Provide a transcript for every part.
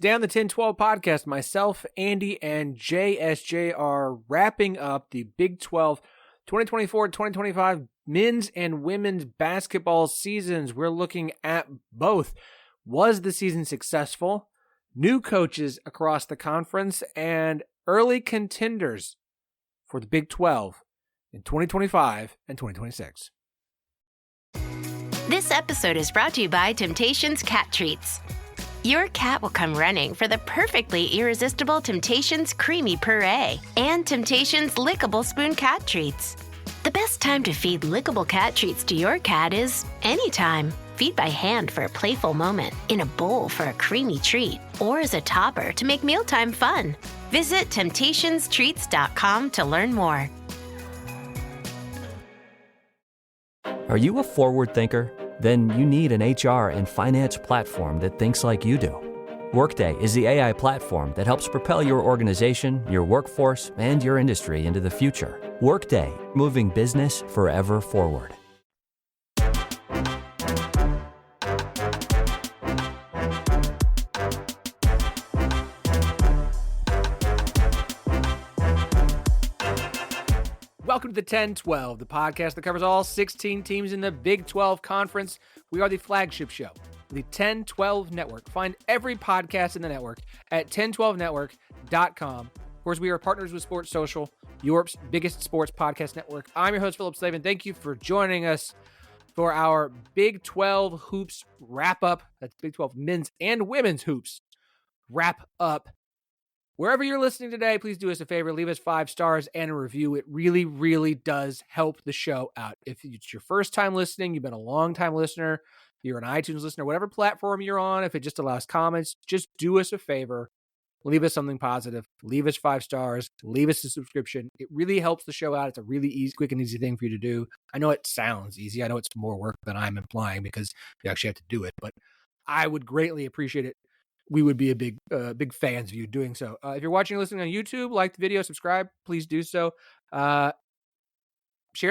Today on the 10-12 podcast, myself, Andy, and JSJ are wrapping up the Big 12 2024-2025 men's and women's basketball seasons. We're looking at both. Was the season successful? New coaches across the conference and early contenders for the Big 12 in 2025 and 2026. This episode is brought to you by Temptations Cat Treats. Your cat will come running for the perfectly irresistible Temptations Creamy Puree and Temptations Lickable Spoon Cat Treats. The best time to feed lickable cat treats to your cat is anytime. Feed by hand for a playful moment, in a bowl for a creamy treat, or as a topper to make mealtime fun. Visit TemptationsTreats.com to learn more. Are you a forward thinker? Then you need an HR and finance platform that thinks like you do. Workday is the AI platform that helps propel your organization, your workforce, and your industry into the future. Workday, moving business forever forward. Welcome to the 10-12, the podcast that covers all 16 teams in the Big 12 Conference. We are the flagship show, the 10-12 Network. Find every podcast in the network at 1012network.com. Of course, we are partners with Sports Social, Europe's biggest sports podcast network. I'm your host, Phillip, and thank you for joining us for our Big 12 Hoops wrap-up. That's Big 12 men's and women's hoops wrap-up. Wherever you're listening today, please do us a favor. Leave us 5 stars and a review. It really, really does help the show out. If it's your first time listening, you've been a long-time listener, you're an iTunes listener, whatever platform you're on, if it just allows comments, just do us a favor. Leave us something positive. Leave us 5 stars. Leave us a subscription. It really helps the show out. It's a really easy, quick and easy thing for you to do. I know it sounds easy. I know it's more work than I'm implying because you actually have to do it, but I would greatly appreciate it. We would be a big fans of you doing so. If you're watching or listening on YouTube, like the video, subscribe, please do so. Share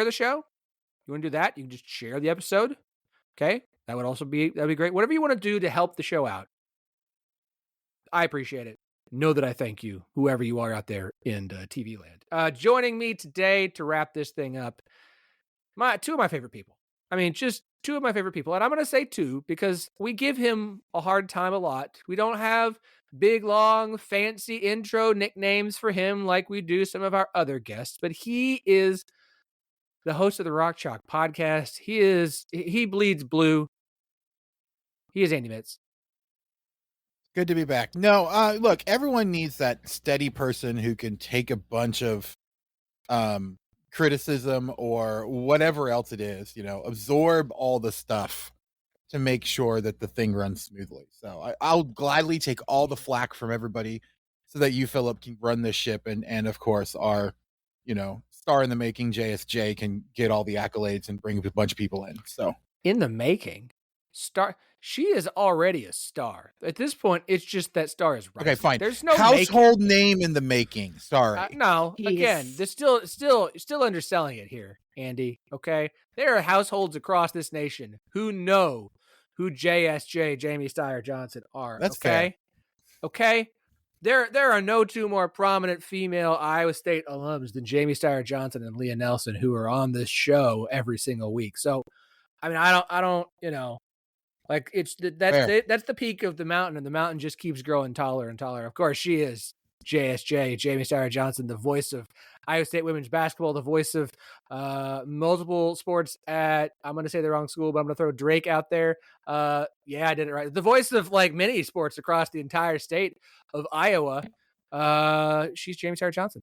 the show. You want to do that? You can just share the episode. Okay. That'd be great. Whatever you want to do to help the show out. I appreciate it. Know that I thank you, whoever you are out there in TV land. Joining me today to wrap this thing up, two of my favorite people. I mean, just two of my favorite people. And I'm going to say two because we give him a hard time a lot. We don't have big, long, fancy intro nicknames for him like we do some of our other guests. But he is the host of the Rock Chalk podcast. He bleeds blue. He is Andy Mitz. Good to be back. No, look, everyone needs that steady person who can take a bunch of criticism or whatever else it is, absorb all the stuff to make sure that the thing runs smoothly. So I'll gladly take all the flack from everybody so that you, Phillip, can run this ship. And of course, our, star in the making, JSJ, can get all the accolades and bring a bunch of people in. So in the making, she is already a star. At this point, it's just that star is rising. Okay, fine. There's no household name in the making. Sorry. No, again, they're still underselling it here, Andy. Okay, there are households across this nation who know who JSJ, Jamie Steyer-Johnson are. That's okay? fair. Okay. There are no two more prominent female Iowa State alums than Jamie Steyer-Johnson and Leah Nelson, who are on this show every single week. So, I mean, I don't, like that's the peak of the mountain, and the mountain just keeps growing taller and taller. Of course, she is JSJ, Jamie Steyer-Johnson, the voice of Iowa State women's basketball, the voice of multiple sports at, I'm going to say the wrong school, but I'm going to throw Drake out there. Yeah, I did it right. The voice of like many sports across the entire state of Iowa. She's Jamie Steyer-Johnson.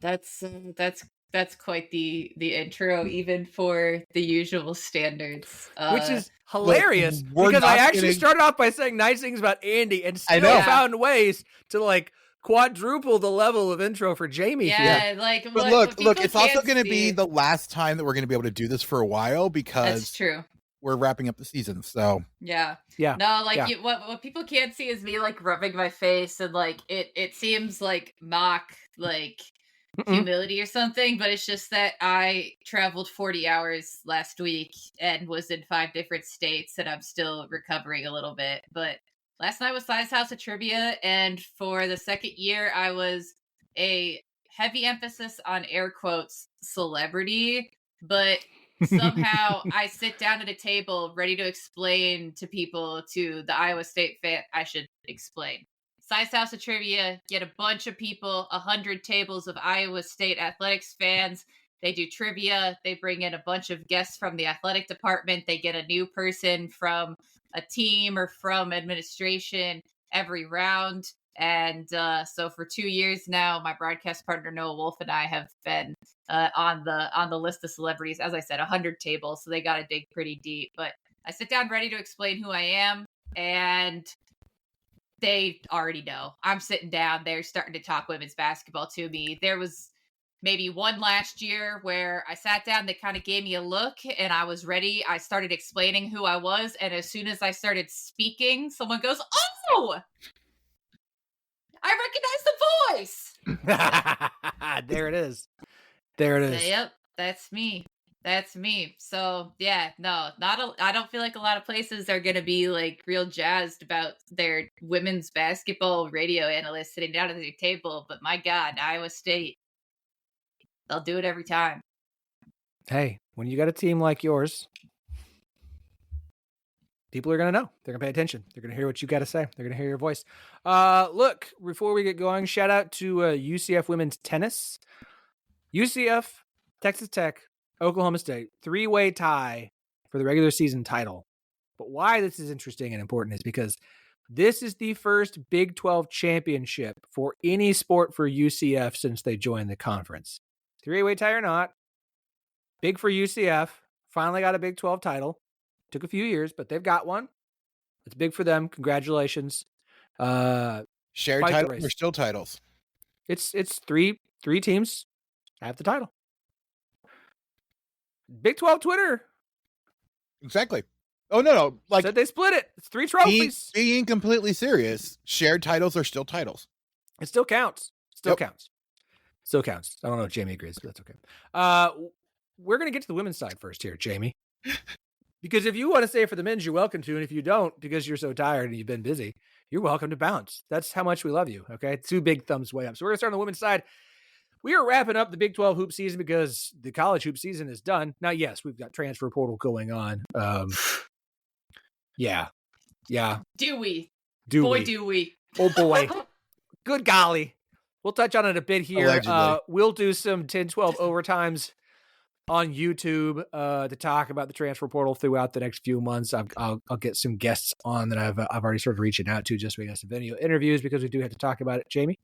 That's quite the intro, even for the usual standards. Which is hilarious because I actually started off by saying nice things about Andy and still found ways to like quadruple the level of intro for Jamie. Yeah, but look, it's also going to be the last time that we're going to be able to do this for a while because that's true. We're wrapping up the season, so yeah. No, what people can't see is me like rubbing my face and like it seems like mock like humility or something, but it's just that I traveled 40 hours last week and was in 5 different states and I'm still recovering a little bit, but last night was Size House of Trivia, and for the second year, I was a heavy emphasis on air quotes celebrity, but somehow I sit down at a table ready to explain to people, to the Iowa State fan, I should explain. Size House of Trivia, get a bunch of people, 100 tables of Iowa State athletics fans. They do trivia. They bring in a bunch of guests from the athletic department. They get a new person from a team or from administration every round. And so for 2 years now, my broadcast partner Noah Wolf and I have been on the list of celebrities. As I said, 100 tables, so they got to dig pretty deep. But I sit down ready to explain who I am, and they already know. I'm sitting down. They're starting to talk women's basketball to me. There was maybe one last year where I sat down, they kind of gave me a look, and I was ready. I started explaining who I was, and as soon as I started speaking, someone goes, "Oh, I recognize the voice." There it is. There it is. Yep, that's me. That's me. So yeah, no, I don't feel like a lot of places are going to be like real jazzed about their women's basketball radio analyst sitting down at their table. But my God, Iowa State, they'll do it every time. Hey, when you got a team like yours, people are going to know. They're going to pay attention. They're going to hear what you got to say. They're going to hear your voice. Look, before we get going, shout out to UCF women's tennis. UCF, Texas Tech, Oklahoma State, 3-way tie for the regular season title. But why this is interesting and important is because this is the first Big 12 championship for any sport for UCF since they joined the conference. 3-way tie or not, big for UCF. Finally got a Big 12 title. Took a few years, but they've got one. It's big for them. Congratulations. Shared titles or still titles? It's three teams have the title. Big 12 Twitter. Exactly. Oh, no. Like, said they split it. It's 3 trophies. Being completely serious, shared titles are still titles. It still counts. Still counts. Still counts. I don't know if Jamie agrees, but that's okay. We're going to get to the women's side first here, Jamie. Because if you want to stay for the men's, you're welcome to. And if you don't, because you're so tired and you've been busy, you're welcome to bounce. That's how much we love you. Okay. 2 big thumbs way up. So we're going to start on the women's side. We are wrapping up the Big 12 hoop season because the college hoop season is done. Now, yes, we've got transfer portal going on. Yeah. Do we? Do we? Oh, boy. Good golly. We'll touch on it a bit here. Allegedly. We'll do some 10-12 overtimes on YouTube to talk about the transfer portal throughout the next few months. I'll get some guests on that I've already started reaching out to just so we got some video interviews because we do have to talk about it. Jamie?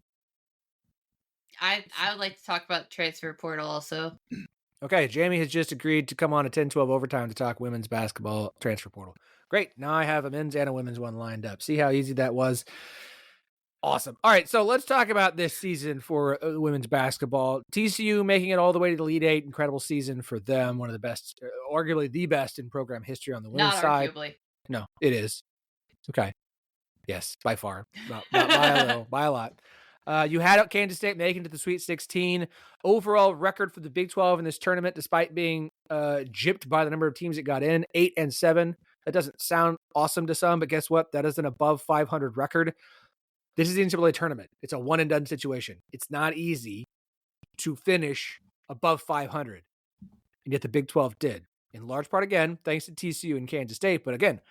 I would like to talk about the transfer portal also. Okay, Jamie has just agreed to come on a 10-12 overtime to talk women's basketball transfer portal. Great. Now I have a men's and a women's one lined up. See how easy that was? Awesome. All right, so let's talk about this season for women's basketball. TCU making it all the way to the Elite Eight. Incredible season for them. One of the best, arguably the best in program history on the women's side. Not arguably. No, it is. Okay. Yes, by far. Not by a little, by a lot. You had Kansas State making it to the Sweet 16. Overall record for the Big 12 in this tournament, despite being gypped by the number of teams that got in, 8-7. That doesn't sound awesome to some, but guess what? That is an above 500 record. This is the NCAA tournament. It's a one-and-done situation. It's not easy to finish above 500, and yet the Big 12 did. In large part, again, thanks to TCU and Kansas State, but again,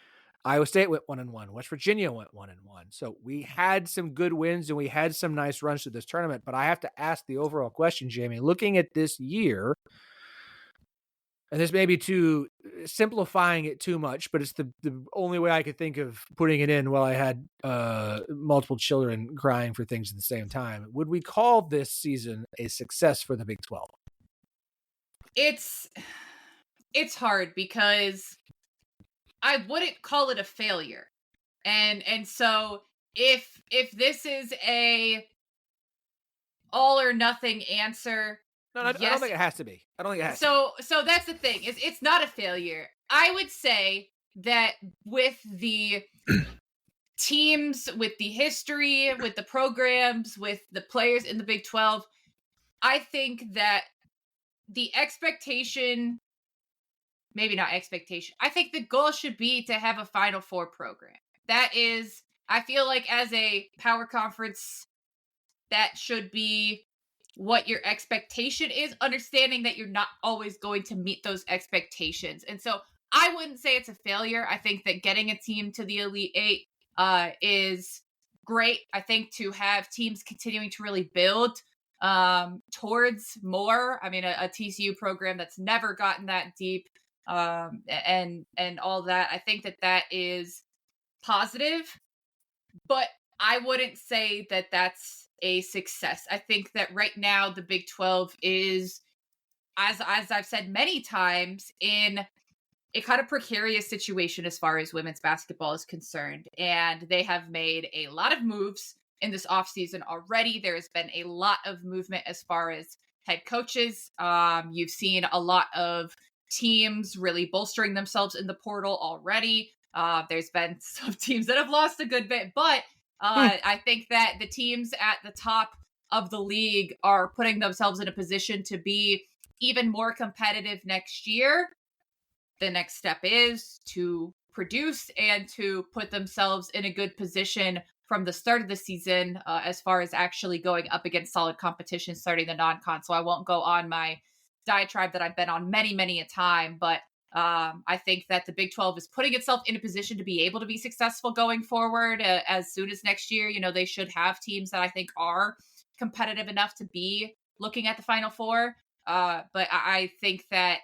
Iowa State went 1-1. West Virginia went 1-1. So we had some good wins and we had some nice runs to this tournament. But I have to ask the overall question, Jamie, looking at this year, and this may be too simplifying it too much, but it's the only way I could think of putting it in while I had multiple children crying for things at the same time. Would we call this season a success for the Big 12? It's hard because I wouldn't call it a failure. And so if this is a all or nothing answer, no, I don't think it has to be. I don't think it has to be. So that's the thing. It's not a failure. I would say that with the teams, with the history, with the programs, with the players in the Big 12, I think that the expectation, maybe not expectation, I think the goal should be to have a Final Four program. That is I feel like as a power conference, that should be what your expectation is, understanding that you're not always going to meet those expectations. And so I wouldn't say it's a failure. I think that getting a team to the Elite Eight is great. I think to have teams continuing to really build towards more. I mean, a TCU program that's never gotten that deep and all that. I think that is positive, but I wouldn't say that that's a success. I think that right now the Big 12 is, as I've said many times, in a kind of precarious situation as far as women's basketball is concerned. And they have made a lot of moves in this offseason already. There has been a lot of movement as far as head coaches. You've seen a lot of teams really bolstering themselves in the portal already. There's been some teams that have lost a good bit, but I think that the teams at the top of the league are putting themselves in a position to be even more competitive next year. The next step is to produce and to put themselves in a good position from the start of the season as far as actually going up against solid competition starting the non-con. So I won't go on my diatribe that I've been on many a time, but I think that the Big 12 is putting itself in a position to be able to be successful going forward as soon as next year. You know, they should have teams that I think are competitive enough to be looking at the Final Four. But I think that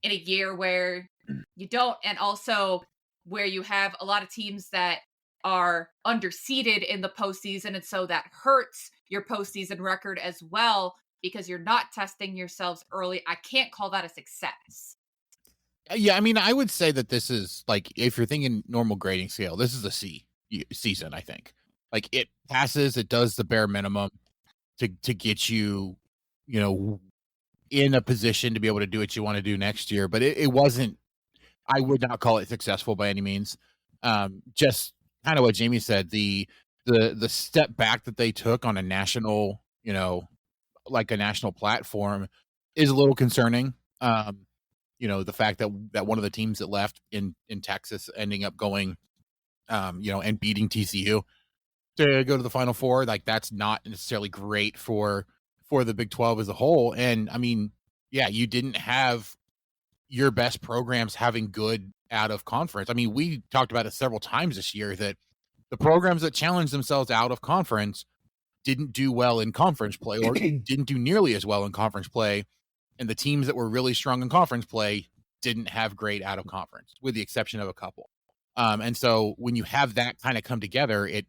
in a year where you don't, and also where you have a lot of teams that are underseeded in the postseason, and so that hurts your postseason record as well because you're not testing yourselves early, I can't call that a success. Yeah, I mean, I would say that this is like, if you're thinking normal grading scale, this is a C season, I think. Like, it passes, it does the bare minimum to get you, you know, in a position to be able to do what you want to do next year. But it wasn't, I would not call it successful by any means. Just kind of what Jamie said, the step back that they took on a national, you know, like a national platform is a little concerning. You know, the fact that one of the teams that left in Texas ending up going, you know, and beating TCU to go to the Final Four, like, that's not necessarily great for the Big 12 as a whole. And I mean, yeah, you didn't have your best programs having good out of conference. I mean, we talked about it several times this year that the programs that challenged themselves out of conference didn't do well in conference play, or didn't do nearly as well in conference play. And the teams that were really strong in conference play didn't have great out of conference, with the exception of a couple. And so when you have that kind of come together, it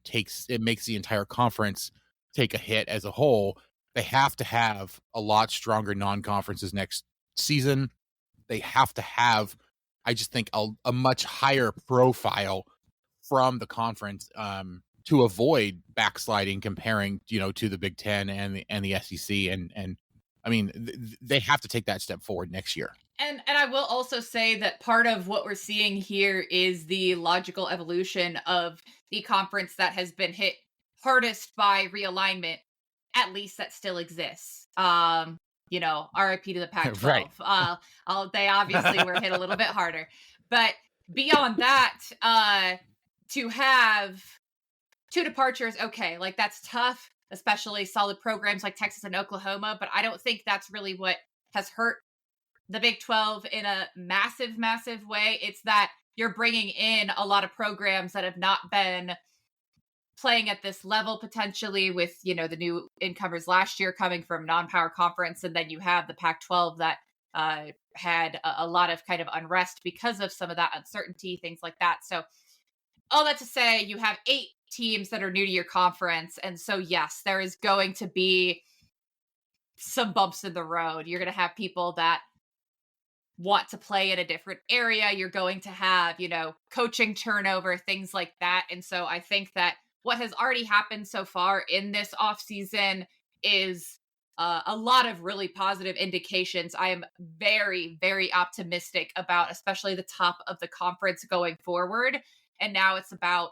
makes the entire conference take a hit as a whole. They have to have a lot stronger non-conferences next season. They have to have, I just think, a much higher profile from the conference to avoid backsliding, comparing, you know, to the Big Ten and the SEC. And I mean, they have to take that step forward next year. And I will also say that part of what we're seeing here is the logical evolution of the conference that has been hit hardest by realignment, at least that still exists. You know, RIP to the Pac-12. Right. They obviously were hit a little bit harder. But beyond that, to have two departures, okay, like, that's tough, especially solid programs like Texas and Oklahoma. But I don't think that's really what has hurt the Big 12 in a massive way. It's that you're bringing in a lot of programs that have not been playing at this level, potentially, with, you know, the new incomers last year coming from non-power conference. And then you have the Pac-12 that had a lot of kind of unrest because of some of that uncertainty, things like that. So all that to say, you have 8 teams that are new to your conference. And so, yes, there is going to be some bumps in the road. You're going to have people that want to play in a different area. You're going to have, you know, coaching turnover, things like that. And so I think that what has already happened so far in this offseason is a lot of really positive indications. I am very optimistic about especially the top of the conference going forward. And now it's about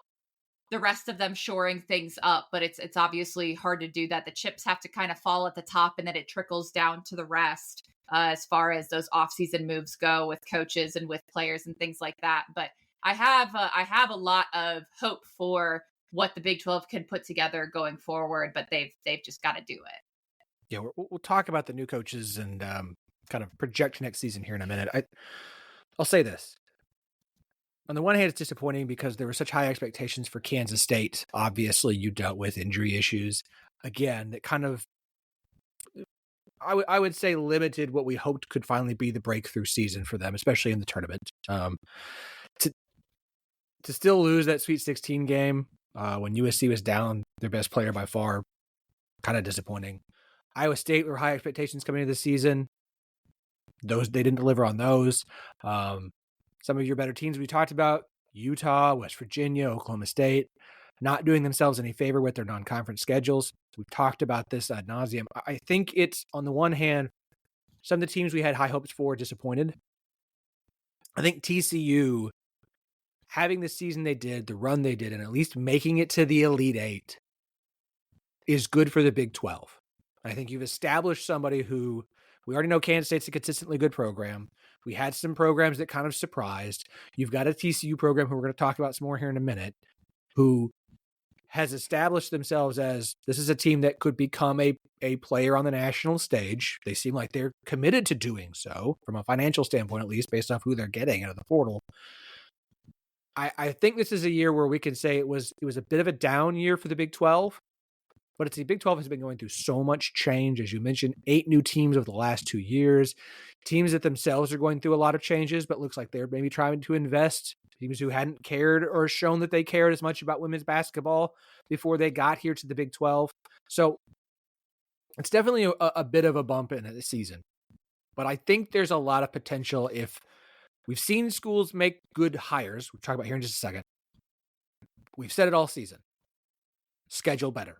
the rest of them shoring things up, but it's obviously hard to do that. The chips have to kind of fall at the top, and then it trickles down to the rest as far as those off-season moves go with coaches and with players and things like that. But I have a lot of hope for what the Big 12 can put together going forward, but they've just got to do it. Yeah, we'll talk about the new coaches and kind of project next season here in a minute. I'll say this. On the one hand, it's disappointing because there were such high expectations for Kansas State. Obviously, you dealt with injury issues. Again, that kind of, I would say, limited what we hoped could finally be the breakthrough season for them, especially in the tournament. To still lose that Sweet 16 game when USC was down their best player by far, kind of disappointing. Iowa State were high expectations coming into the season. They didn't deliver on those. Some of your better teams we talked about, Utah, West Virginia, Oklahoma State, not doing themselves any favor with their non-conference schedules. We've talked about this ad nauseum. I think it's, on the one hand, some of the teams we had high hopes for disappointed. I think TCU, having the season they did, the run they did, and at least making it to the Elite Eight is good for the Big 12. I think you've established somebody who, we already know Kansas State's a consistently good program. We had some programs that kind of surprised. You've got a TCU program who we're going to talk about some more here in a minute, who has established themselves as, this is a team that could become a player on the national stage. They seem like they're committed to doing so, from a financial standpoint, at least, based off who they're getting out of the portal. I think this is a year where we can say it was a bit of a down year for the Big 12, but the Big 12 has been going through so much change. As you mentioned, 8 new teams over the last 2 years. Teams that themselves are going through a lot of changes, but looks like they're maybe trying to invest. Teams who hadn't cared or shown that they cared as much about women's basketball before they got here to the Big 12. So it's definitely a bit of a bump in the season. But I think there's a lot of potential if we've seen schools make good hires. We'll talk about here in just a second. We've said it all season. Schedule better.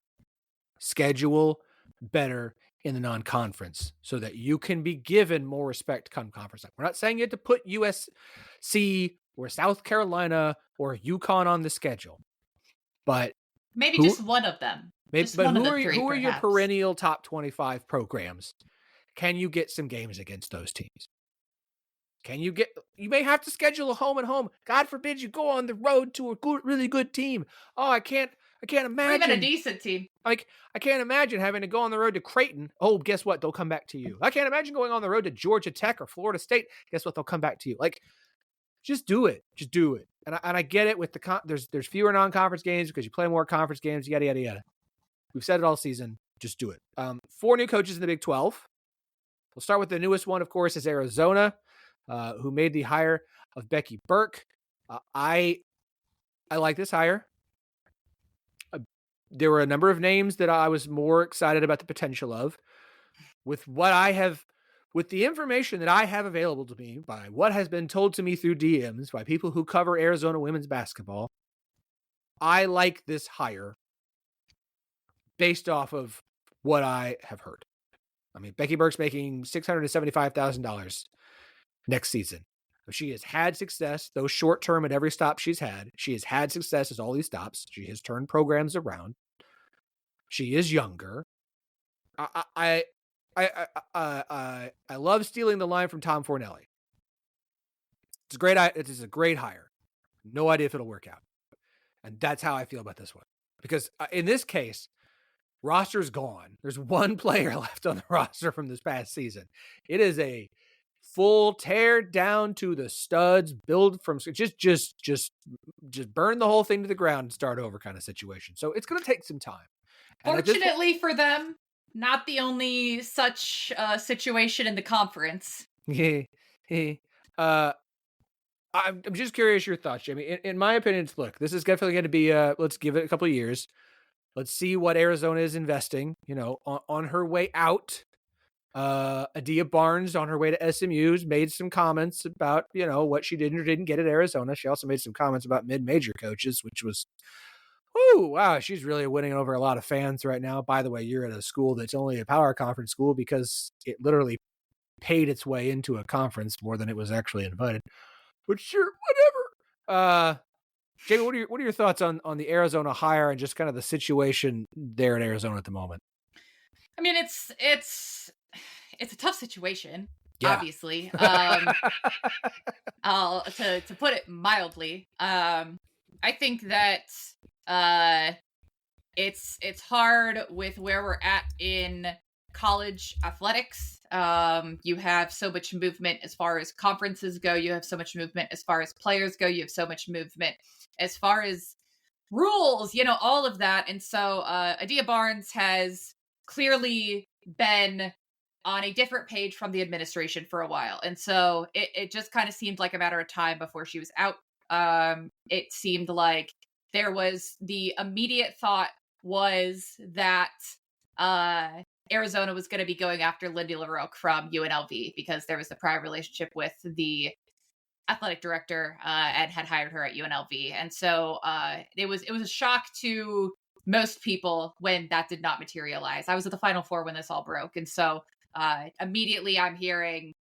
Schedule better in the non-conference so that you can be given more respect come conference. We're not saying you have to put USC or South Carolina or UConn on the schedule, but maybe just one of them. Who are your perennial top 25 programs? Can you get some games against those teams? You may have to schedule a home and home. God forbid you go on the road to a really good team. Oh, I can't imagine. Or even a decent team. Like, I can't imagine having to go on the road to Creighton. Oh, guess what? They'll come back to you. I can't imagine going on the road to Georgia Tech or Florida State. Guess what? They'll come back to you. Like, just do it. Just do it. And I get it with there's fewer non-conference games because you play more conference games, yada, yada, yada. We've said it all season. Just do it. 4 new coaches in the Big 12. We'll start with the newest one, of course, is Arizona, who made the hire of Becky Burke. I like this hire. There were a number of names that I was more excited about the potential of. With the information that I have available to me, by what has been told to me through DMs, by people who cover Arizona women's basketball, I like this hire based off of what I have heard. I mean, Becky Burke's making $675,000 next season. She has had success, though short-term at every stop she's had. She has had success at all these stops. She has turned programs around. She is younger. I love stealing the line from Tom Fornelli. It is a great hire. No idea if it'll work out. And that's how I feel about this one. Because in this case, roster's gone. There's one player left on the roster from this past season. It is a full tear down to the studs, build from just burn the whole thing to the ground and start over kind of situation. So it's going to take some time. And fortunately for them, not the only such situation in the conference. I'm just curious your thoughts, Jamie. In my opinion, look, this is definitely going to be, let's give it a couple of years. Let's see what Arizona is investing, on her way out. Adia Barnes on her way to SMU's made some comments about, what she did or didn't get at Arizona. She also made some comments about mid-major coaches, which was, wow, she's really winning over a lot of fans right now. By the way, you're at a school that's only a power conference school because it literally paid its way into a conference more than it was actually invited. But sure, whatever. Jamie, what are your thoughts on the Arizona hire and just kind of the situation there in Arizona at the moment? I mean, it's a tough situation, yeah. Obviously. To put it mildly, I think that It's hard with where we're at in college athletics. You have so much movement as far as conferences go. You have so much movement as far as players go. You have so much movement as far as rules, all of that. And so Adia Barnes has clearly been on a different page from the administration for a while. And so it just kind of seemed like a matter of time before she was out. It seemed like there was the immediate thought was that Arizona was going to be going after Lindy LaRoque from UNLV because there was a prior relationship with the athletic director and had hired her at UNLV. And so it was a shock to most people when that did not materialize. I was at the Final Four when this all broke. And so immediately I'm hearing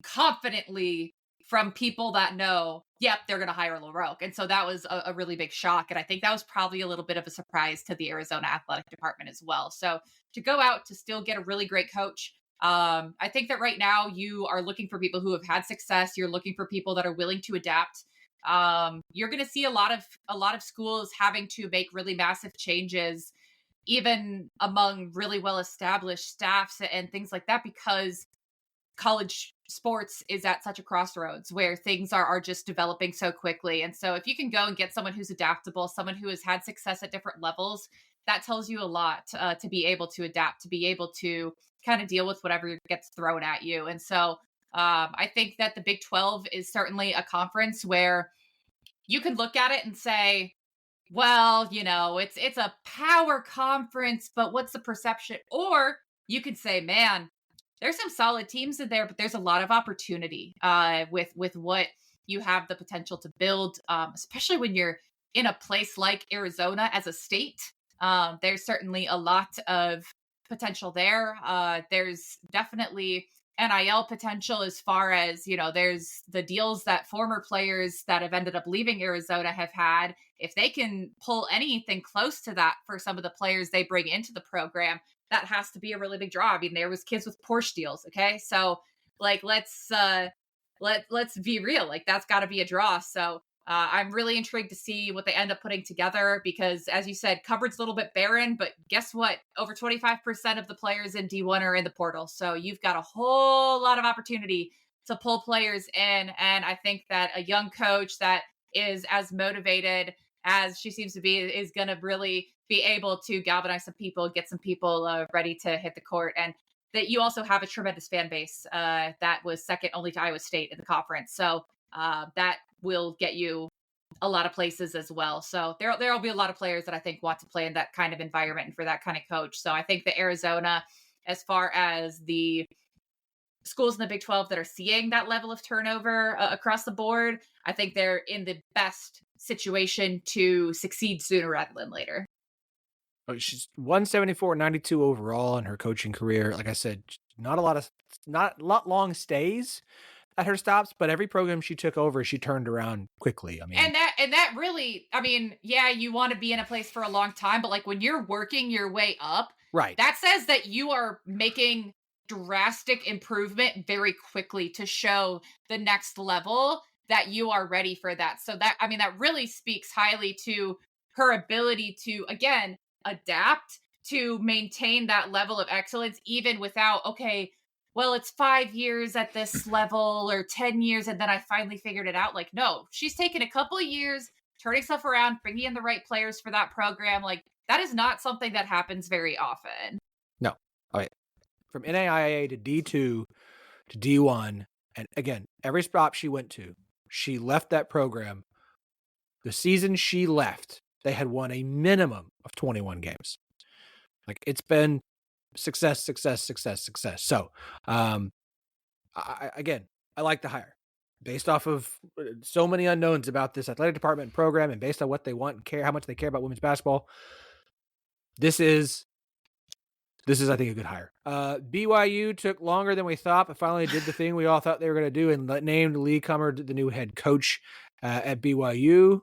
confidently from people that know, yep, they're going to hire LaRoque. And so that was a really big shock. And I think that was probably a little bit of a surprise to the Arizona athletic department as well. So to go out to still get a really great coach, I think that right now you are looking for people who have had success. You're looking for people that are willing to adapt. You're going to see a lot of schools having to make really massive changes, even among really well-established staffs and things like that, because college sports is at such a crossroads where things are just developing so quickly. And so if you can go and get someone who's adaptable, someone who has had success at different levels, that tells you a lot to be able to adapt, to be able to kind of deal with whatever gets thrown at you. And so I think that the Big 12 is certainly a conference where you could look at it and say, well, it's a power conference, but what's the perception? Or you could say, man, there's some solid teams in there, but there's a lot of opportunity with what you have the potential to build, especially when you're in a place like Arizona as a state. There's certainly a lot of potential there. There's definitely NIL potential as far as, there's the deals that former players that have ended up leaving Arizona have had. If they can pull anything close to that for some of the players they bring into the program, that has to be a really big draw. I mean, there was kids with Porsche deals. Okay. So let's be real. Like that's gotta be a draw. So I'm really intrigued to see what they end up putting together because as you said, cupboard's a little bit barren, but guess what? Over 25% of the players in D1 are in the portal. So you've got a whole lot of opportunity to pull players in. And I think that a young coach that is as motivated as she seems to be is going to really be able to galvanize some people, get some people ready to hit the court. And that you also have a tremendous fan base that was second only to Iowa State in the conference. So that will get you a lot of places as well. So there'll be a lot of players that I think want to play in that kind of environment and for that kind of coach. So I think that Arizona, as far as the schools in the Big 12 that are seeing that level of turnover across the board, I think they're in the best situation to succeed sooner rather than later. She's 174-92 overall in her coaching career. Like I said, not a lot long stays at her stops, but every program she took over, she turned around quickly. I mean, and that really, I mean, yeah, you want to be in a place for a long time, but like when you're working your way up, right, that says that you are making drastic improvement very quickly to show the next level that you are ready for that. So that, I mean, that really speaks highly to her ability to, again, adapt, to maintain that level of excellence, even without, okay, well, it's 5 years at this level or 10 years, and then I finally figured it out. Like, no, she's taken a couple of years, turning stuff around, bringing in the right players for that program. Like, that is not something that happens very often. No. All right. From NAIA to D2 to D1, and again, every stop she went to, she left that program. The season she left, they had won a minimum of 21 games. Like, it's been success. So, I like the hire based off of so many unknowns about this athletic department and program, and based on what they want and care, how much they care about women's basketball. This is, I think, a good hire. BYU took longer than we thought, but finally did the thing we all thought they were going to do and named Lee Cummer the new head coach at BYU.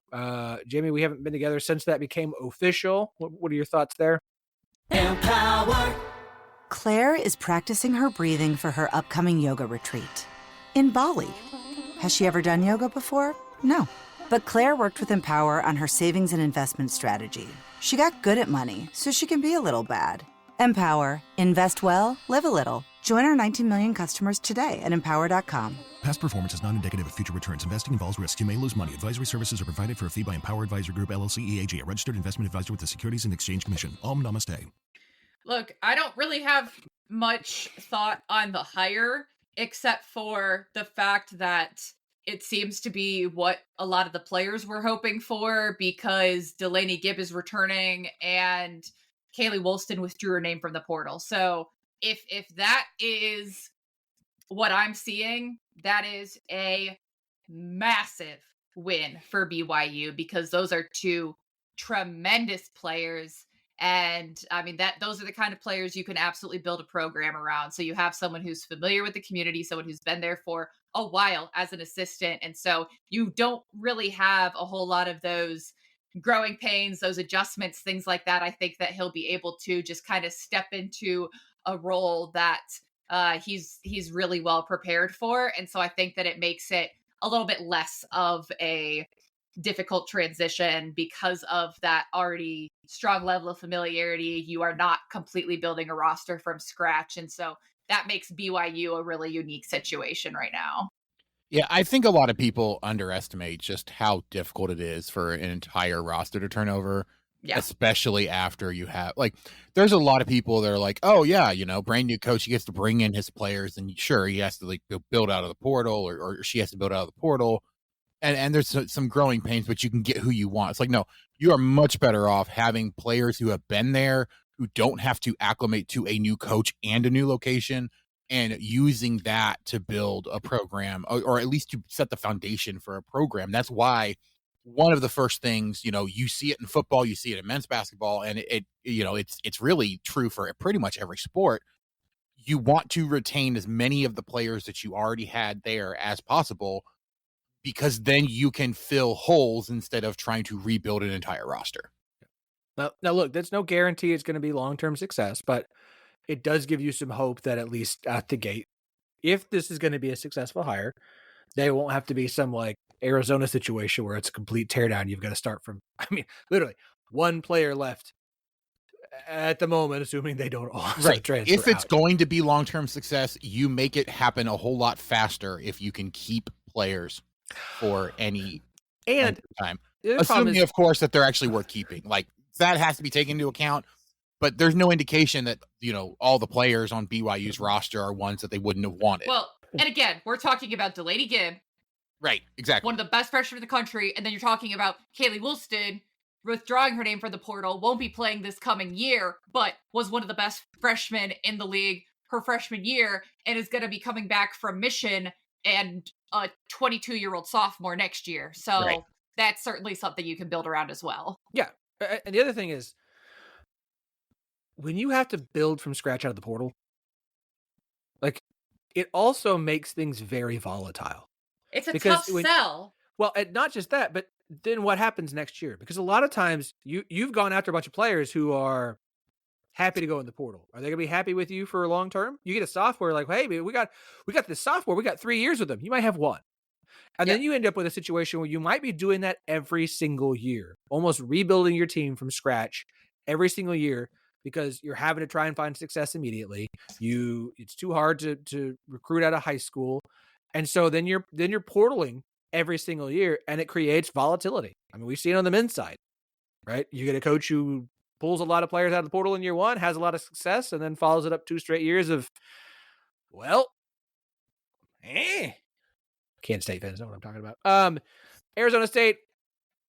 Jamie, we haven't been together since that became official. What are your thoughts there? Empower. Claire is practicing her breathing for her upcoming yoga retreat in Bali. Has she ever done yoga before? No. But Claire worked with Empower on her savings and investment strategy. She got good at money, so she can be a little bad. Empower. Invest well, live a little. Join our 19 million customers today at empower.com. Past performance is not indicative of future returns. Investing involves risks. You may lose money. Advisory services are provided for a fee by Empower Advisor Group, LLC, EAG, a registered investment advisor with the Securities and Exchange Commission. Om Namaste. Look, I don't really have much thought on the hire, except for the fact that it seems to be what a lot of the players were hoping for, because Delaney Gibb is returning and Kaylee Woolston withdrew her name from the portal. So if that is what I'm seeing, that is a massive win for BYU, because those are two tremendous players. And I mean, those are the kind of players you can absolutely build a program around. So you have someone who's familiar with the community, someone who's been there for a while as an assistant. And so you don't really have a whole lot of those growing pains, those adjustments, things like that. I think that he'll be able to just kind of step into a role that he's really well prepared for. And so I think that it makes it a little bit less of a difficult transition because of that already strong level of familiarity. You are not completely building a roster from scratch. And so that makes BYU a really unique situation right now. Yeah, I think a lot of people underestimate just how difficult it is for an entire roster to turn over, especially after you have, like, there's a lot of people that are like, oh, yeah, brand new coach, he gets to bring in his players, and sure, he has to like build out of the portal, or she has to build out of the portal. And there's some growing pains, but you can get who you want. It's like, no, you are much better off having players who have been there, who don't have to acclimate to a new coach and a new location, and using that to build a program, or at least to set the foundation for a program. That's why one of the first things, you see it in football, you see it in men's basketball, and it's really true for pretty much every sport. You want to retain as many of the players that you already had there as possible, because then you can fill holes instead of trying to rebuild an entire roster. Now look, that's no guarantee it's going to be long-term success, but it does give you some hope that at least at the gate, if this is going to be a successful hire, they won't have to be some like Arizona situation where it's a complete teardown. You've got to start from, literally one player left at the moment, assuming they don't also transfer If it's out. going to be long-term success, you make it happen a whole lot faster if you can keep players for any time. Assuming, of course, that they're actually worth keeping. Like, that has to be taken into account, but there's no indication that, all the players on BYU's roster are ones that they wouldn't have wanted. Well, and again, we're talking about Delaney Gibb. Right, exactly. One of the best freshmen in the country, and then you're talking about Kaylee Woolston withdrawing her name from the portal, won't be playing this coming year, but was one of the best freshmen in the league her freshman year, and is going to be coming back from Mission and a 22-year-old sophomore next year. So that's certainly something you can build around as well. Yeah. And the other thing is, when you have to build from scratch out of the portal, like, it also makes things very volatile. It's a tough sell. Well, and not just that, but then what happens next year? Because a lot of times you've gone after a bunch of players who are happy to go in the portal. Are they going to be happy with you for long term? You get a sophomore like, hey, we got this sophomore. We got 3 years with them. You might have one. And then you end up with a situation where you might be doing that every single year, almost rebuilding your team from scratch every single year, because you're having to try and find success immediately. It's too hard to recruit out of high school. And so then you're portaling every single year, and it creates volatility. I mean, we've seen it on the men's side, right? You get a coach who pulls a lot of players out of the portal in year one, has a lot of success, and then follows it up 2 straight years of, Kansas State fans know what I'm talking about. Arizona State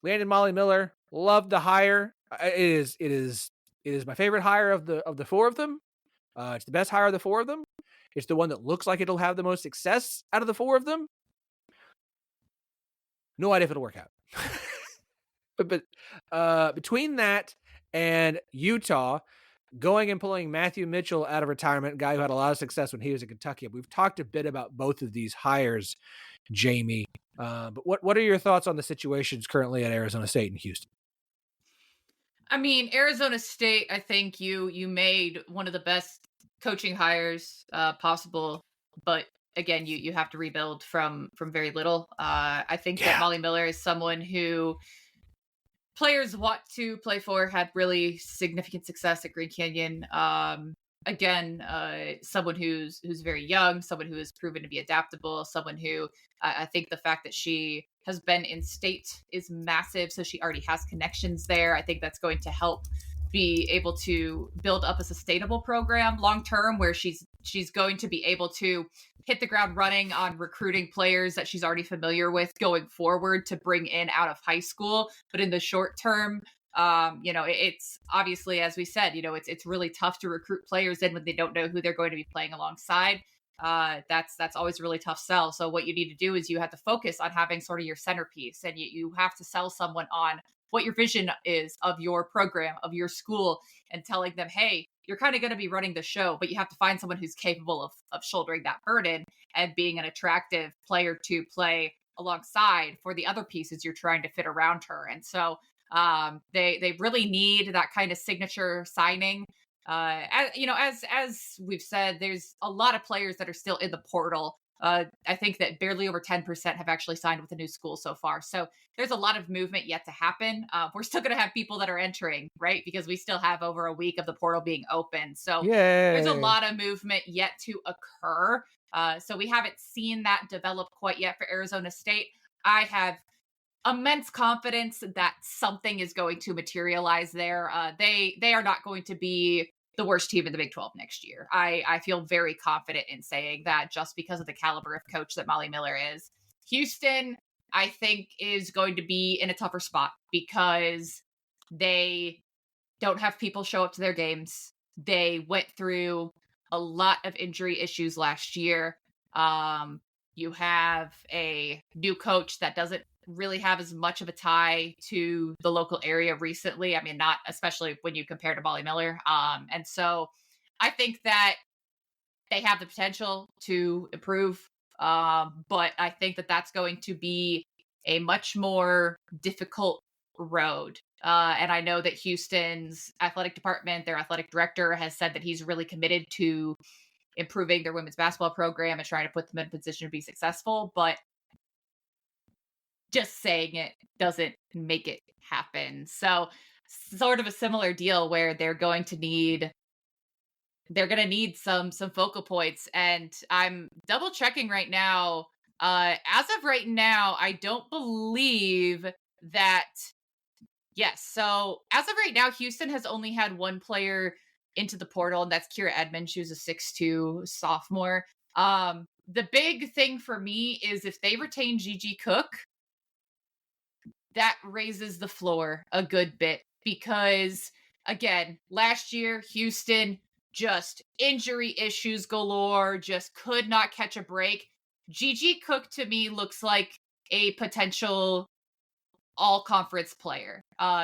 landed Molly Miller. Loved the hire. It is my favorite hire of the 4 of them. It's the best hire of the 4 of them. It's the one that looks like it'll have the most success out of the 4 of them. No idea if it'll work out. but between that and Utah going and pulling Matthew Mitchell out of retirement, a guy who had a lot of success when he was in Kentucky. We've talked a bit about both of these hires, Jamie. But what are your thoughts on the situations currently at Arizona State and Houston? I mean, Arizona State, I think you made one of the best coaching hires possible, but again, you have to rebuild from very little. I think that Molly Miller is someone who players want to play for, had really significant success at Green Canyon. Again, someone who's very young, someone who has proven to be adaptable, someone who I think the fact that she has been in state is massive. So she already has connections there. I think that's going to help be able to build up a sustainable program long term, where she's going to be able to hit the ground running on recruiting players that she's already familiar with going forward to bring in out of high school. But in the short term, it's obviously, as we said, it's really tough to recruit players in when they don't know who they're going to be playing alongside. That's always a really tough sell. So what you need to do is you have to focus on having sort of your centerpiece, and you have to sell someone on what your vision is of your program, of your school, and telling them, hey, you're kind of going to be running the show, but you have to find someone who's capable of shouldering that burden and being an attractive player to play alongside for the other pieces you're trying to fit around her. And so they really need that kind of signature signing. As we've said, there's a lot of players that are still in the portal. I think that barely over 10% have actually signed with a new school so far. So there's a lot of movement yet to happen. We're still going to have people that are entering, right? Because we still have over a week of the portal being open. So there's a lot of movement yet to occur. So we haven't seen that develop quite yet for Arizona State. I have immense confidence that something is going to materialize there. They are not going to be the worst team in the Big 12 next year. I feel very confident in saying that, just because of the caliber of coach that Molly Miller is. Houston, I think, is going to be in a tougher spot because they don't have people show up to their games. They went through a lot of injury issues last year. You have a new coach that doesn't really have as much of a tie to the local area recently. I mean, not especially when you compare to Molly Miller. And so I think that they have the potential to improve. But I think that that's going to be a much more difficult road. And I know that Houston's athletic department, their athletic director, has said that he's really committed to improving their women's basketball program and trying to put them in a position to be successful. But just saying it doesn't make it happen. So sort of a similar deal where they're going to need some focal points. And I'm double checking right now. As of right now, I don't believe that. Yes. So as of right now, Houston has only had one player into the portal, and that's Kira Edmonds. She was a 6'2" sophomore. The big thing for me is if they retain Gigi Cook, that raises the floor a good bit, because again, last year, Houston, just injury issues galore, just could not catch a break. Gigi Cook to me looks like a potential all-conference player.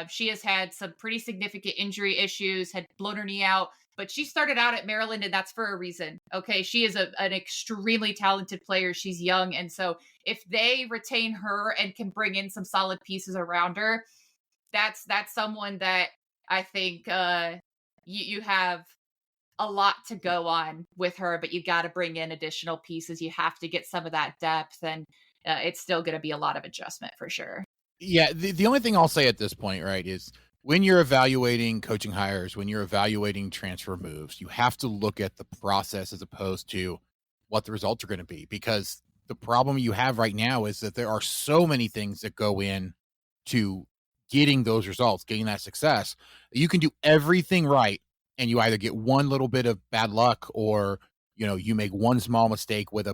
She has had some pretty significant injury issues, had blown her knee out, but she started out at Maryland, and that's for a reason. Okay, she is an extremely talented player. She's young, and so if they retain her and can bring in some solid pieces around her, that's someone that I think you have a lot to go on with her, but you got to bring in additional pieces. You have to get some of that depth, and it's still going to be a lot of adjustment for sure. Yeah, the only thing I'll say at this point, right, is when you're evaluating coaching hires, when you're evaluating transfer moves, you have to look at the process as opposed to what the results are going to be. Because the problem you have right now is that there are so many things that go in to getting those results, getting that success. You can do everything right, and you either get one little bit of bad luck, or you make one small mistake with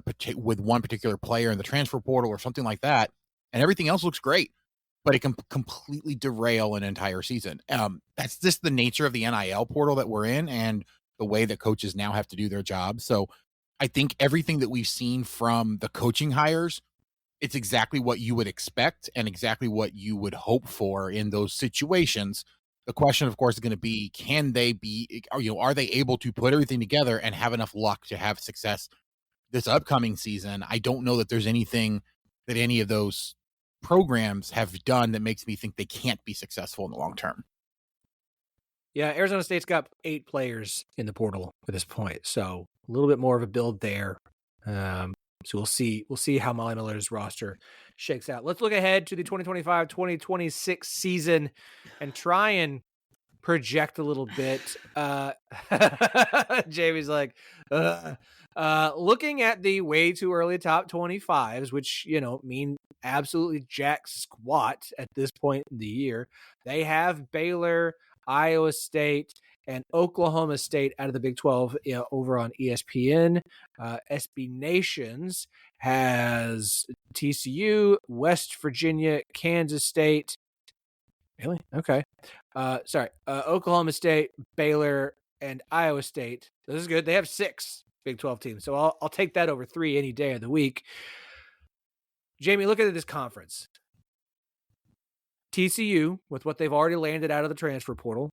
one particular player in the transfer portal or something like that, and everything else looks great, but it can completely derail an entire season. That's just the nature of the NIL portal that we're in, and the way that coaches now have to do their job. So I think everything that we've seen from the coaching hires, it's exactly what you would expect and exactly what you would hope for in those situations. The question, of course, is going to be, are they able to put everything together and have enough luck to have success this upcoming season? I don't know that there's anything that any of those programs have done that makes me think they can't be successful in the long term. Yeah, Arizona State's got 8 players in the portal at this point, so a little bit more of a build there. So we'll see how Molly Miller's roster shakes out. Let's look ahead to the 2025-2026 season and try and project a little bit. Jamie's like, looking at the way too early top 25s, which, mean absolutely jack squat at this point in the year. They have Baylor, Iowa State, and Oklahoma State out of the Big 12 over on ESPN. SB Nations has TCU, West Virginia, Kansas State. Really? Okay. Oklahoma State, Baylor, and Iowa State. This is good. They have 6 Big 12 teams, so I'll take that over 3 any day of the week. Jamie, look at this conference. TCU, with what they've already landed out of the transfer portal.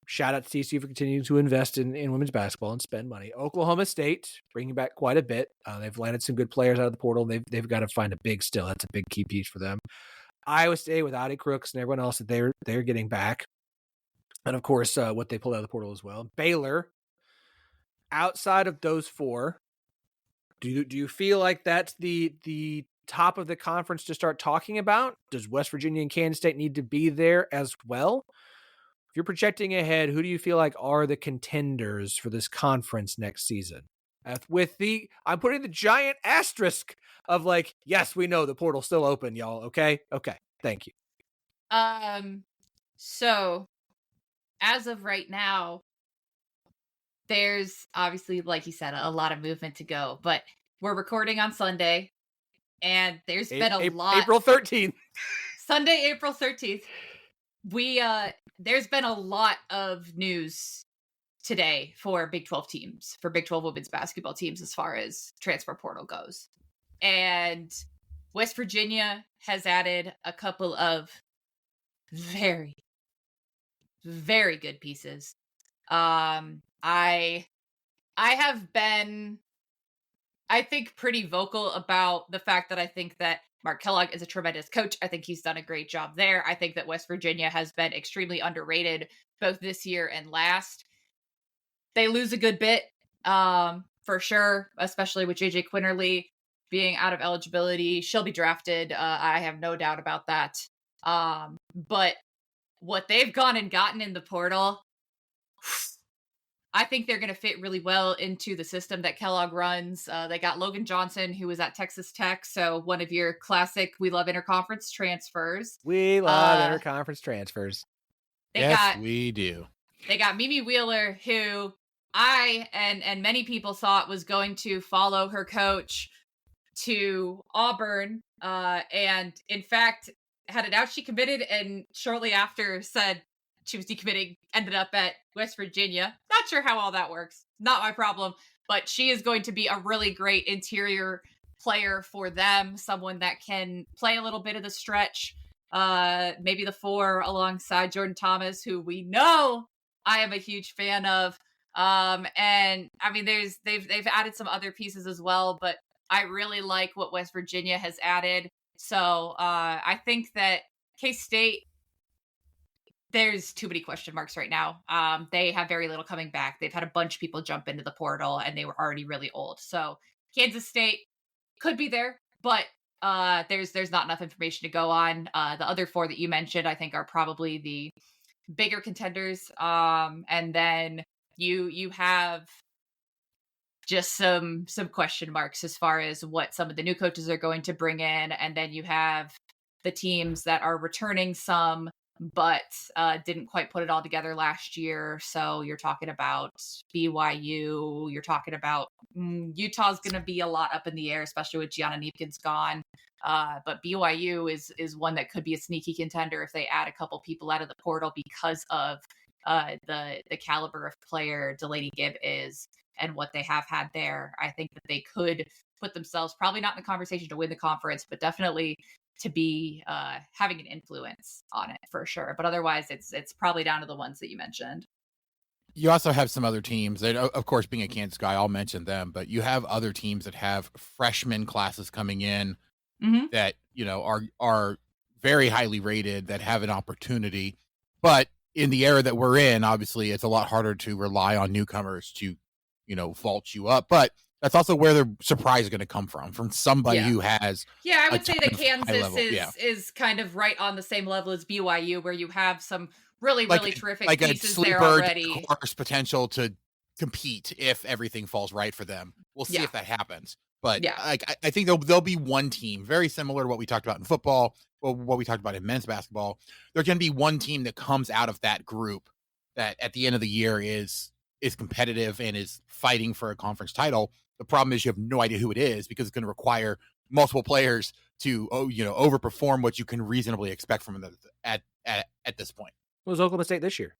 Shout out to TCU for continuing to invest in women's basketball and spend money. Oklahoma State, bringing back quite a bit. They've landed some good players out of the portal. They've got to find a big still. That's a big key piece for them. Iowa State with Audie Crooks and everyone else that they're getting back. And, of course, what they pulled out of the portal as well. Baylor, outside of those 4, do you feel like that's the top of the conference to start talking about? Does West Virginia and Kansas State need to be there as well? If you're projecting ahead, who do you feel like are the contenders for this conference next season? I'm putting the giant asterisk of like, yes, we know the portal's still open, y'all. Okay. Thank you. So as of right now, there's obviously, like you said, a lot of movement to go, but we're recording on Sunday and there's been a lot. April 13th. Sunday, April 13th. There's been a lot of news today for Big 12 teams, for Big 12 women's basketball teams as far as transfer portal goes. And West Virginia has added a couple of very, very good pieces. I have been, I think, pretty vocal about the fact that I think that Mark Kellogg is a tremendous coach. I think he's done a great job there. I think that West Virginia has been extremely underrated both this year and last. They lose a good bit, for sure, especially with JJ Quinterly being out of eligibility. She'll be drafted. I have no doubt about that. But what they've gone and gotten in the portal, I think they're going to fit really well into the system that Kellogg runs. They got Logan Johnson, who was at Texas Tech. So one of your classic, we love interconference transfers. We love interconference transfers. We do. They got Mimi Wheeler, who I and many people thought was going to follow her coach to Auburn. And in fact, had it out, she committed and shortly after said she was decommitting, ended up at West Virginia. Not sure how all that works. Not my problem. But she is going to be a really great interior player for them. Someone that can play a little bit of the stretch. Maybe the 4 alongside Jordan Thomas, who we know I am a huge fan of. And I mean, they've added some other pieces as well, but I really like what West Virginia has added. So I think that K-State, there's too many question marks right now. They have very little coming back. They've had a bunch of people jump into the portal and they were already really old. So Kansas State could be there, but there's not enough information to go on. The other 4 that you mentioned, I think, are probably the bigger contenders. And then you have just some question marks as far as what some of the new coaches are going to bring in. And then you have the teams that are returning some, but didn't quite put it all together last year. So you're talking about BYU, you're talking about Utah's going to be a lot up in the air, especially with Gianna Neepkins gone. But BYU is one that could be a sneaky contender if they add a couple people out of the portal because of the caliber of player Delaney Gibb is and what they have had there. I think that they could put themselves probably not in the conversation to win the conference, but definitely to be having an influence on it for sure. But otherwise, it's probably down to the ones that you mentioned. You also have some other teams that, of course, being a Kansas guy, I'll mention them, but you have other teams that have freshman classes coming in that, are very highly rated, that have an opportunity. But in the era that we're in, obviously, it's a lot harder to rely on newcomers to, vault you up. But that's also where the surprise is going to come from somebody who has. Yeah, I would say that Kansas is kind of right on the same level as BYU, where you have some really terrific pieces there already. Course potential to compete if everything falls right for them. We'll see if that happens. But I think there'll be one team very similar to what we talked about in football, or what we talked about in men's basketball. There can be one team that comes out of that group that at the end of the year is competitive and is fighting for a conference title. The problem is you have no idea who it is, because it's going to require multiple players to overperform what you can reasonably expect from them at this point. It was Oklahoma State this year.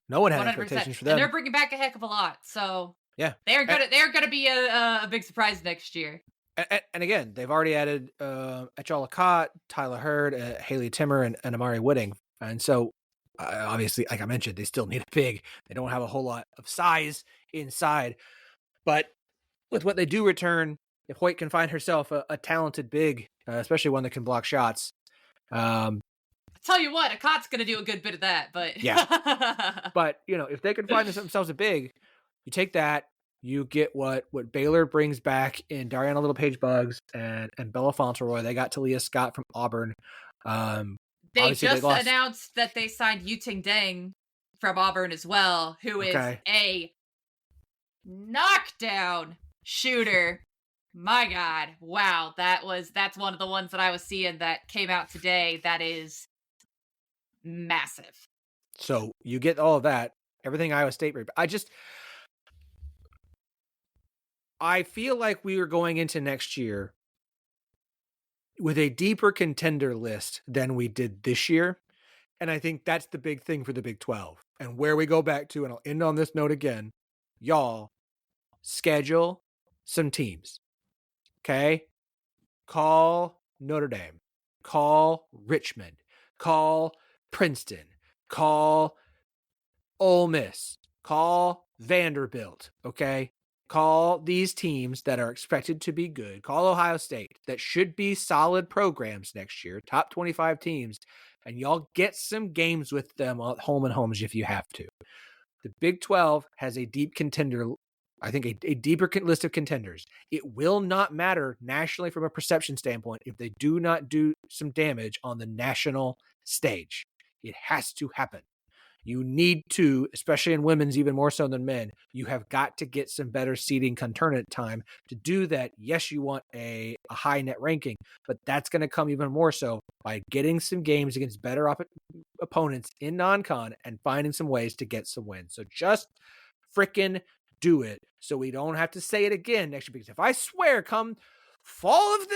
No one had 100%. Expectations for them. And they're bringing back a heck of a lot. So they're gonna be a big surprise next year. And again, they've already added Echal Lacotte, Tyler Hurd, Haley Timmer, and Amari Whitting. And so obviously, like I mentioned, they still need a big. They don't have a whole lot of size inside. But with what they do return, if Hoyt can find herself a talented big, especially one that can block shots. I'll tell you what, Akot's going to do a good bit of that, but but if they can find themselves a big, you take that, you get what Baylor brings back in Dariana Little-Page Buggs and Bella Fauntleroy. They got Talia Scott from Auburn. They just announced that they signed Yu-Ting Deng from Auburn as well, who is a knockdown shooter. My God. Wow. That's one of the ones that I was seeing that came out today. That is massive. So you get all of that, everything Iowa State. I feel like we are going into next year with a deeper contender list than we did this year. And I think that's the big thing for the Big 12. And where we go back to, and I'll end on this note again, y'all schedule some teams. Okay? Call Notre Dame. Call Richmond. Call Princeton. Call Ole Miss. Call Vanderbilt. Okay? Call these teams that are expected to be good. Call Ohio State, that should be solid programs next year, top 25 teams, and y'all get some games with them at home and homes if you have to. The Big 12 has a deep contender, I think a deeper list of contenders. It will not matter nationally from a perception standpoint if they do not do some damage on the national stage. It has to happen. You need to, especially in women's even more so than men, you have got to get some better seeding tournament time. To do that, yes, you want a high net ranking, but that's going to come even more so by getting some games against better opponents in non-con and finding some ways to get some wins. So just frickin' do it so we don't have to say it again next year. Because if I swear come fall of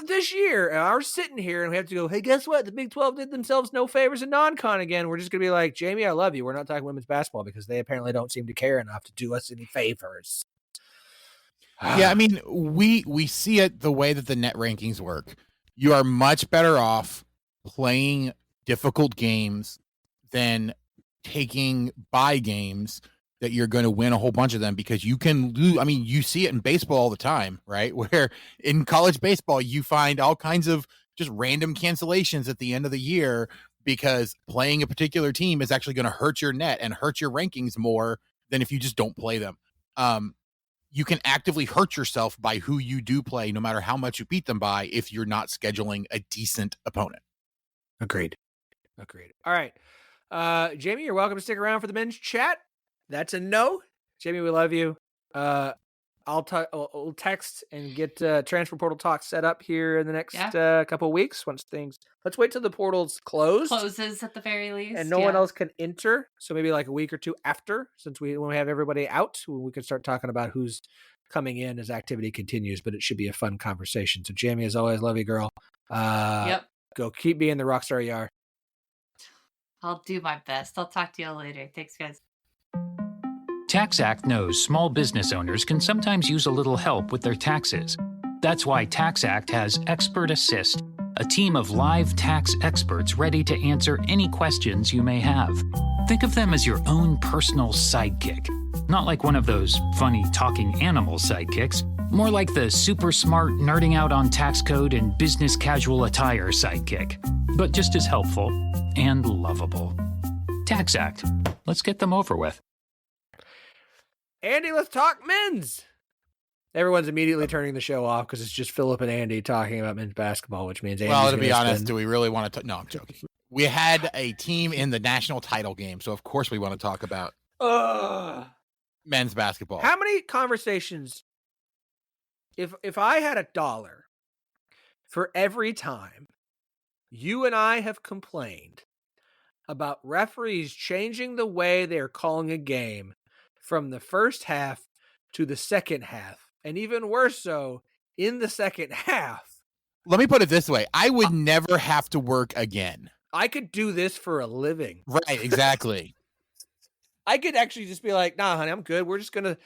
this year, and we're sitting here and we have to go, hey, guess what? The Big 12 did themselves no favors in non-con again. We're just going to be like, Jamie, I love you. We're not talking women's basketball because they apparently don't seem to care enough to do us any favors. Yeah, I mean, we see it the way that the net rankings work. You are much better off playing difficult games than taking bye games that you're going to win a whole bunch of them, because you can lose. I mean, you see it in baseball all the time, right? Where in college baseball, you find all kinds of just random cancellations at the end of the year because playing a particular team is actually going to hurt your net and hurt your rankings more than if you just don't play them. You can actively hurt yourself by who you do play, no matter how much you beat them by, if you're not scheduling a decent opponent. Agreed. All right. Jamie, you're welcome to stick around for the men's chat. That's a no. Jamie, we love you. I'll text and get transfer portal talk set up here in the next couple of weeks. Let's wait till the portal's closes at the very least, and no one else can enter. So maybe like a week or two after, when we have everybody out, we can start talking about who's coming in as activity continues. But it should be a fun conversation. So Jamie, as always, love you, girl. Go keep being the rock star you are. I'll do my best. I'll talk to y'all later. Thanks, guys. TaxAct knows small business owners can sometimes use a little help with their taxes. That's why TaxAct has Expert Assist, a team of live tax experts ready to answer any questions you may have. Think of them as your own personal sidekick. Not like one of those funny talking animal sidekicks, more like the super smart nerding out on tax code and business casual attire sidekick, but just as helpful and lovable. TaxAct. Let's get them over with. Andy, let's talk men's. Everyone's immediately turning the show off because it's just Phillip and Andy talking about men's basketball, which means Andy's well, to be honest, do we really want to? No, I'm joking. We had a team in the national title game, so of course we want to talk about men's basketball. How many conversations? If I had $1 for every time you and I have complained about referees changing the way they're calling a game from the first half to the second half, and even worse so in the second half. Let me put it this way. I would never have to work again. I could do this for a living. Right, exactly. I could actually just be like, nah, honey, I'm good. I'm just gonna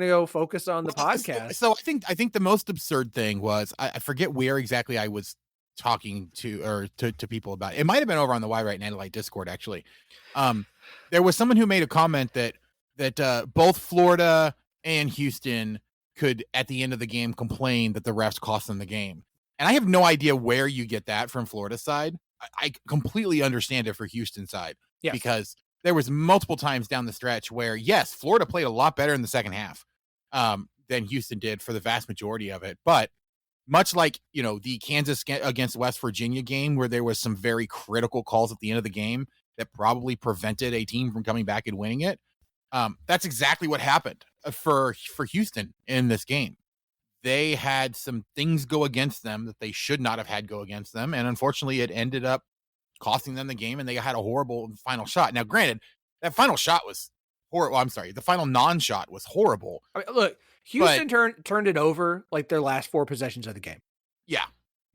go focus on the podcast. So I think the most absurd thing was, I forget where exactly I was talking to people about. It might have been over on the Y Right Now Discord, actually. There was someone who made a comment that both Florida and Houston could, at the end of the game, complain that the refs cost them the game. And I have no idea where you get that from Florida's side. I completely understand it for Houston's side. Yes. Because there was multiple times down the stretch where, yes, Florida played a lot better in the second half than Houston did for the vast majority of it. But much like, the Kansas against West Virginia game, where there was some very critical calls at the end of the game that probably prevented a team from coming back and winning it. That's exactly what happened for Houston in this game. They had some things go against them that they should not have had go against them. And unfortunately, it ended up costing them the game, and they had a horrible final shot. Now, granted, that final shot was horrible. I'm sorry. The final non-shot was horrible. I mean, look, Houston turned it over like their last 4 possessions of the game. Yeah.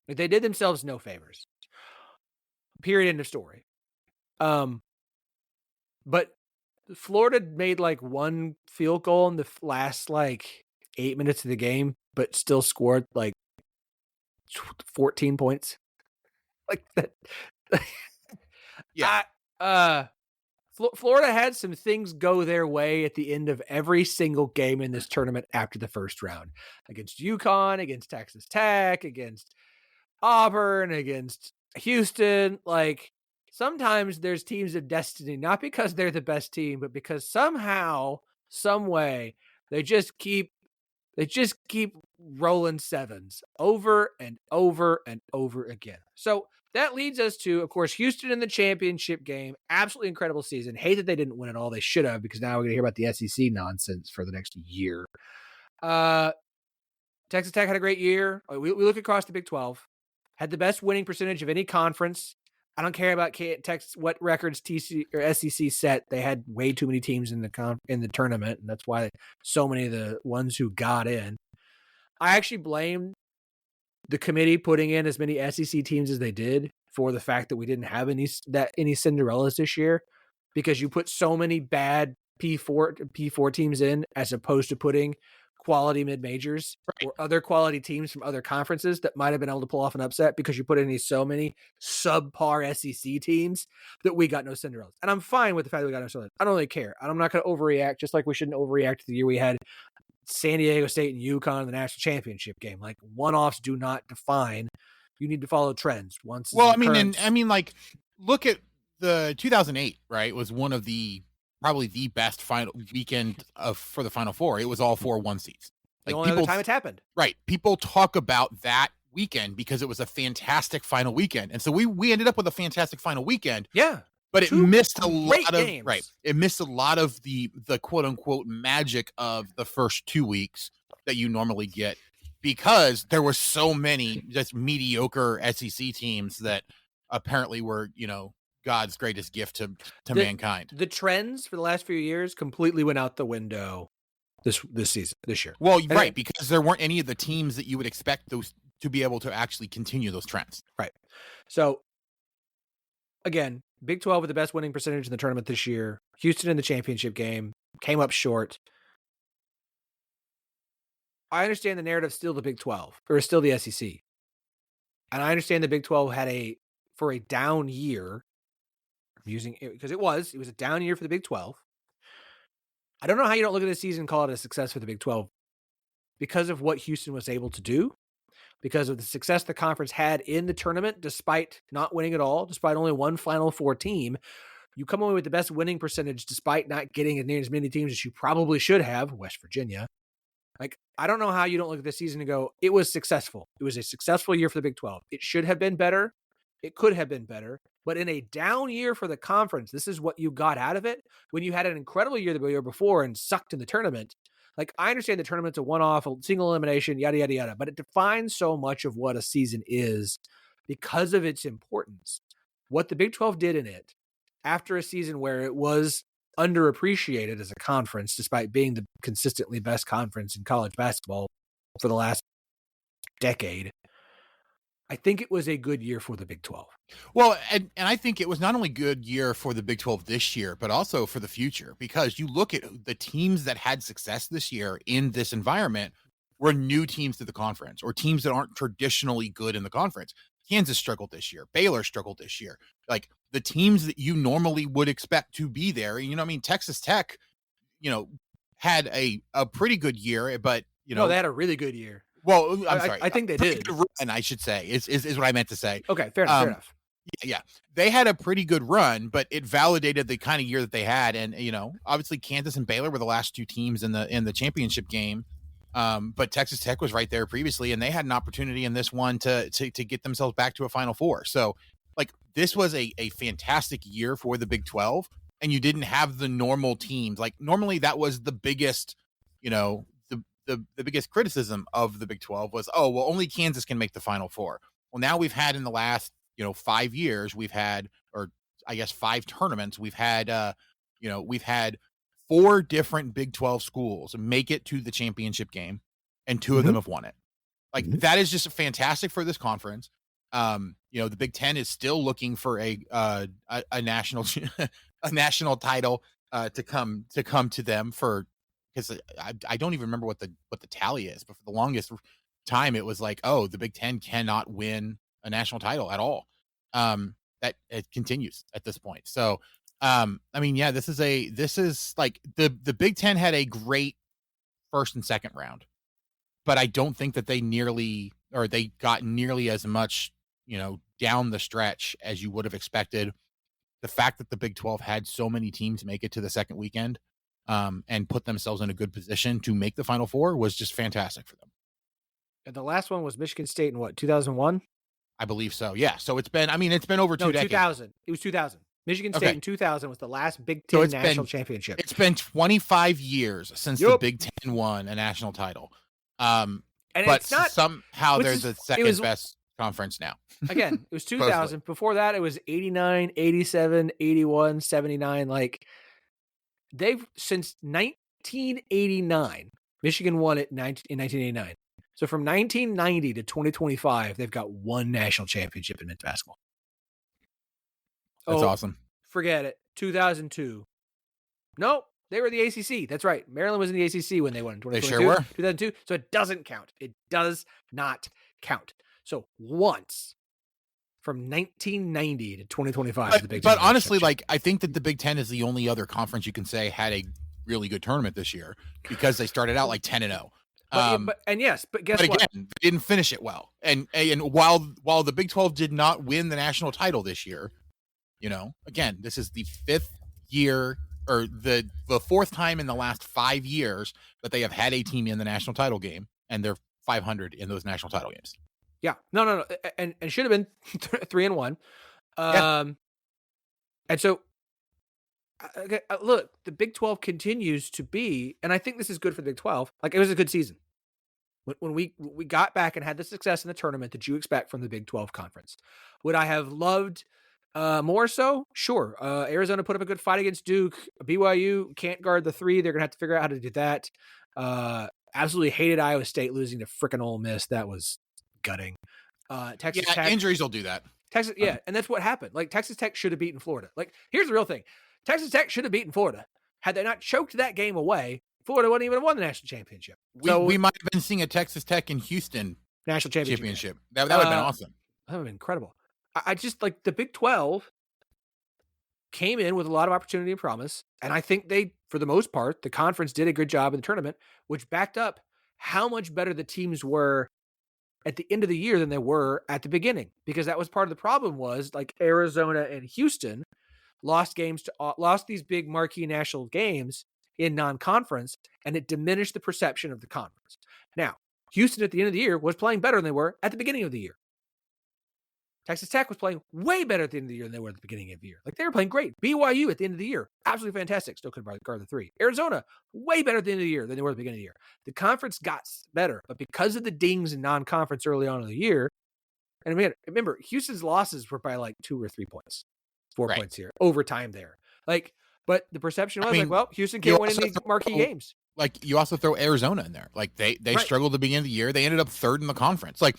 They did themselves no favors. Period. End of story. But Florida made like 1 field goal in the last 8 minutes of the game, but still scored 14 points. Like that. Yeah. Florida had some things go their way at the end of every single game in this tournament after the first round. Against UConn, against Texas Tech, against Auburn, against Houston. Sometimes there's teams of destiny, not because they're the best team, but because somehow, some way, they just keep rolling 7s over and over and over again. So that leads us to, of course, Houston in the championship game. Absolutely incredible season. Hate that they didn't win it all. They should have, because now we're going to hear about the SEC nonsense for the next year. Texas Tech had a great year. We look across the Big 12. Had the best winning percentage of any conference. I don't care about Texas, what records TC or SEC set. They had way too many teams in the tournament, and that's why so many of the ones who got in. I actually blame the committee putting in as many SEC teams as they did for the fact that we didn't have any Cinderellas this year, because you put so many bad P4 teams in as opposed to putting quality mid-majors or other quality teams from other conferences that might have been able to pull off an upset, because you put in so many subpar SEC teams that we got no Cinderellas. And I'm fine with the fact that we got no Cinderellas. I don't really care. I'm not going to overreact, just like we shouldn't overreact to the year we had San Diego State and UConn in the national championship game. One-offs do not define. You need to follow trends. Look at the 2008, right? Was one of probably the best final weekend for the Final Four. It was all 4 1 seeds. The only other time it's happened. Right. People talk about that weekend because it was a fantastic final weekend. And so we ended up with a fantastic final weekend. Yeah. But it missed a lot of games. Right. It missed a lot of the quote unquote magic of the first 2 weeks that you normally get, because there were so many just mediocre SEC teams that apparently were, God's greatest gift to mankind. The trends for the last few years completely went out the window this year. Well, right, because there weren't any of the teams that you would expect those to be able to actually continue those trends. Right. So again, Big 12 with the best winning percentage in the tournament this year. Houston in the championship game came up short. I understand the narrative still the Big 12, or still the SEC. And I understand the Big 12 had for a down year, using it because it was a down year for the Big 12. I don't know how you don't look at this season and call it a success for the Big 12, because of what Houston was able to do, because of the success the conference had in the tournament, despite not winning at all, despite only one Final Four team. You come away with the best winning percentage despite not getting near as many teams as you probably should have, West Virginia. Like, I don't know how you don't look at this season and go, it was successful. It was a successful year for the Big 12. It should have been better. It could have been better. But in a down year for the conference, this is what you got out of it. When you had an incredible year the year before and sucked in the tournament, like, I understand the tournament's a one-off, a single elimination, yada, yada, yada, but it defines so much of what a season is because of its importance. What the Big 12 did in it after a season where it was underappreciated as a conference, despite being the consistently best conference in college basketball for the last decade, I think it was a good year for the Big 12. Well, and I think it was not only a good year for the Big 12 this year, but also for the future, because you look at the teams that had success this year in this environment were new teams to the conference, or teams that aren't traditionally good in the conference. Kansas struggled this year. Baylor struggled this year. Like, the teams that you normally would expect to be there, Texas Tech, had a pretty good year, but, No, they had a really good year. Well, I'm sorry. I think they did. And I should say is what I meant to say. Okay, fair enough. Yeah. They had a pretty good run, but it validated the kind of year that they had. And, obviously Kansas and Baylor were the last two teams in the championship game. But Texas Tech was right there previously, and they had an opportunity in this one to get themselves back to a Final Four. So, like, this was a fantastic year for the Big 12, and you didn't have the normal teams. Like, normally that was the biggest, the biggest criticism of the Big 12 was, oh, well, only Kansas can make the Final Four. Well, now we've had in the last, 5 years, we've had, or I guess 5 tournaments, we've had 4 different Big 12 schools make it to the championship game, and 2 of them have won it. Like, that is just fantastic for this conference. The Big 10 is still looking for a national a national title to come to them, for, because I don't even remember what the tally is, but for the longest time it was like, oh, the Big 10 cannot win a national title at all. That it continues at this point. So this is like the Big 10 had a great first and second round, but I don't think that they got nearly as much, down the stretch as you would have expected. The fact that the Big 12 had so many teams make it to the second weekend, and put themselves in a good position to make the Final Four was just fantastic for them. And the last one was Michigan State in 2001? I believe so. Yeah. So it's been over 2 decades. 2000. It was 2000. Michigan State in 2000 was the last Big Ten national championship. It's been 25 years since the Big Ten won a national title. And but it's not, somehow they're the second best conference now. Again, it was 2000. Before that, it was 89, 87, 81, 79. Like, they've, since 1989, Michigan won it in 1989. So from 1990 to 2025, they've got 1 national championship in men's basketball. That's awesome. Forget it. 2002. Nope. They were the ACC. That's right. Maryland was in the ACC when they won in 2022. They sure were. 2002. So it doesn't count. It does not count. So once from 1990 to 2025, the Big Ten. But honestly, like, I think that the Big Ten is the only other conference you can say had a really good tournament this year, because they started out like 10-0. But guess what? Again, they didn't finish it well. And while the Big 12 did not win the national title this year, again, this is the 5th year, or the 4th time in the last 5 years that they have had a team in the national title game, and they're 500 in those national title games. Yeah, no, and should have been 3-1. And so, look, the Big 12 continues to be, and I think this is good for the Big 12. Like, it was a good season. When we got back and had the success in the tournament that you expect from the Big 12 conference. Would I have loved more so? Sure. Arizona put up a good fight against Duke. BYU can't guard the 3. They're going to have to figure out how to do that. Absolutely hated Iowa State losing to frickin' Ole Miss. That was gutting. Texas Tech. Injuries will do that. Texas, and that's what happened. Like, Texas Tech should have beaten Florida. Like, here's the real thing. Texas Tech should have beaten Florida. Had they not choked that game away, Florida wouldn't even have won the national championship. We might have been seeing a Texas Tech and Houston national championship. That would have been awesome. That would have been incredible. I just, like, the Big 12 came in with a lot of opportunity and promise, and I think they, for the most part, the conference did a good job in the tournament, which backed up how much better the teams were at the end of the year than they were at the beginning, because that was part of the problem. Was, like, Arizona and Houston lost these big marquee national games, in non-conference, and it diminished the perception of the conference. Now, Houston at the end of the year was playing better than they were at the beginning of the year. Texas Tech was playing way better at the end of the year than they were at the beginning of the year. Like, they were playing great. BYU at the end of the year, absolutely fantastic. Still couldn't guard the three. Arizona, way better at the end of the year than they were at the beginning of the year. The conference got better, but because of the dings in non-conference early on in the year, and remember, Houston's losses were by like 2 or 3 points, 4 points here, overtime there. Like, but the perception was well, Houston can't win any marquee games. Like, you also throw Arizona in there. Like, they struggled at the beginning of the year. They ended up third in the conference. Like,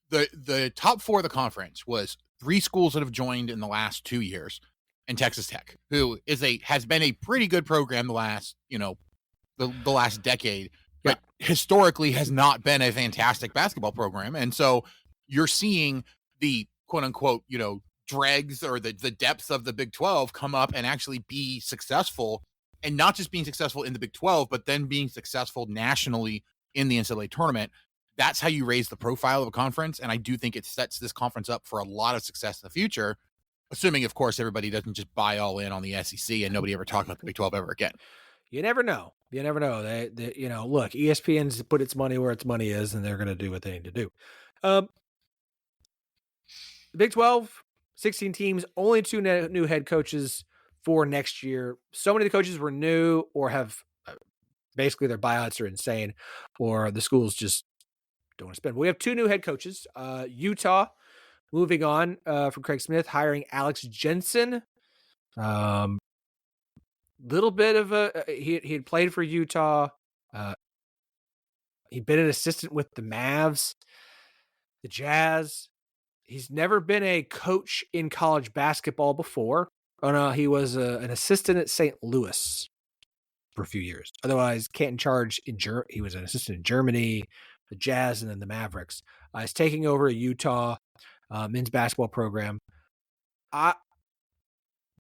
the top 4 of the conference was 3 schools that have joined in the last 2 years, and Texas Tech, who has been a pretty good program the last, the last decade, but historically has not been a fantastic basketball program. And so you're seeing the quote unquote, dregs or the depths of the Big 12 come up and actually be successful, and not just being successful in the Big 12, but then being successful nationally in the NCAA tournament. That's how you raise the profile of a conference. And I do think it sets this conference up for a lot of success in the future, assuming, of course, everybody doesn't just buy all in on the SEC and nobody ever talks about the Big 12 ever again. You never know. They look, ESPN's put its money where its money is, and they're going to do what they need to do. The Big 12, 16 teams, only 2 new head coaches for next year. So many of the coaches were new or have basically their buyouts are insane, or the schools just don't want to spend. We have 2 new head coaches. Utah, moving on from Craig Smith, hiring Alex Jensen. Little bit of he had played for Utah. He'd been an assistant with the Mavs, the Jazz. He's never been a coach in college basketball before. Oh no, he was an assistant at St. Louis for a few years. Otherwise, Canton Charge he was an assistant in Germany, the Jazz, and then the Mavericks. He's taking over a Utah men's basketball program.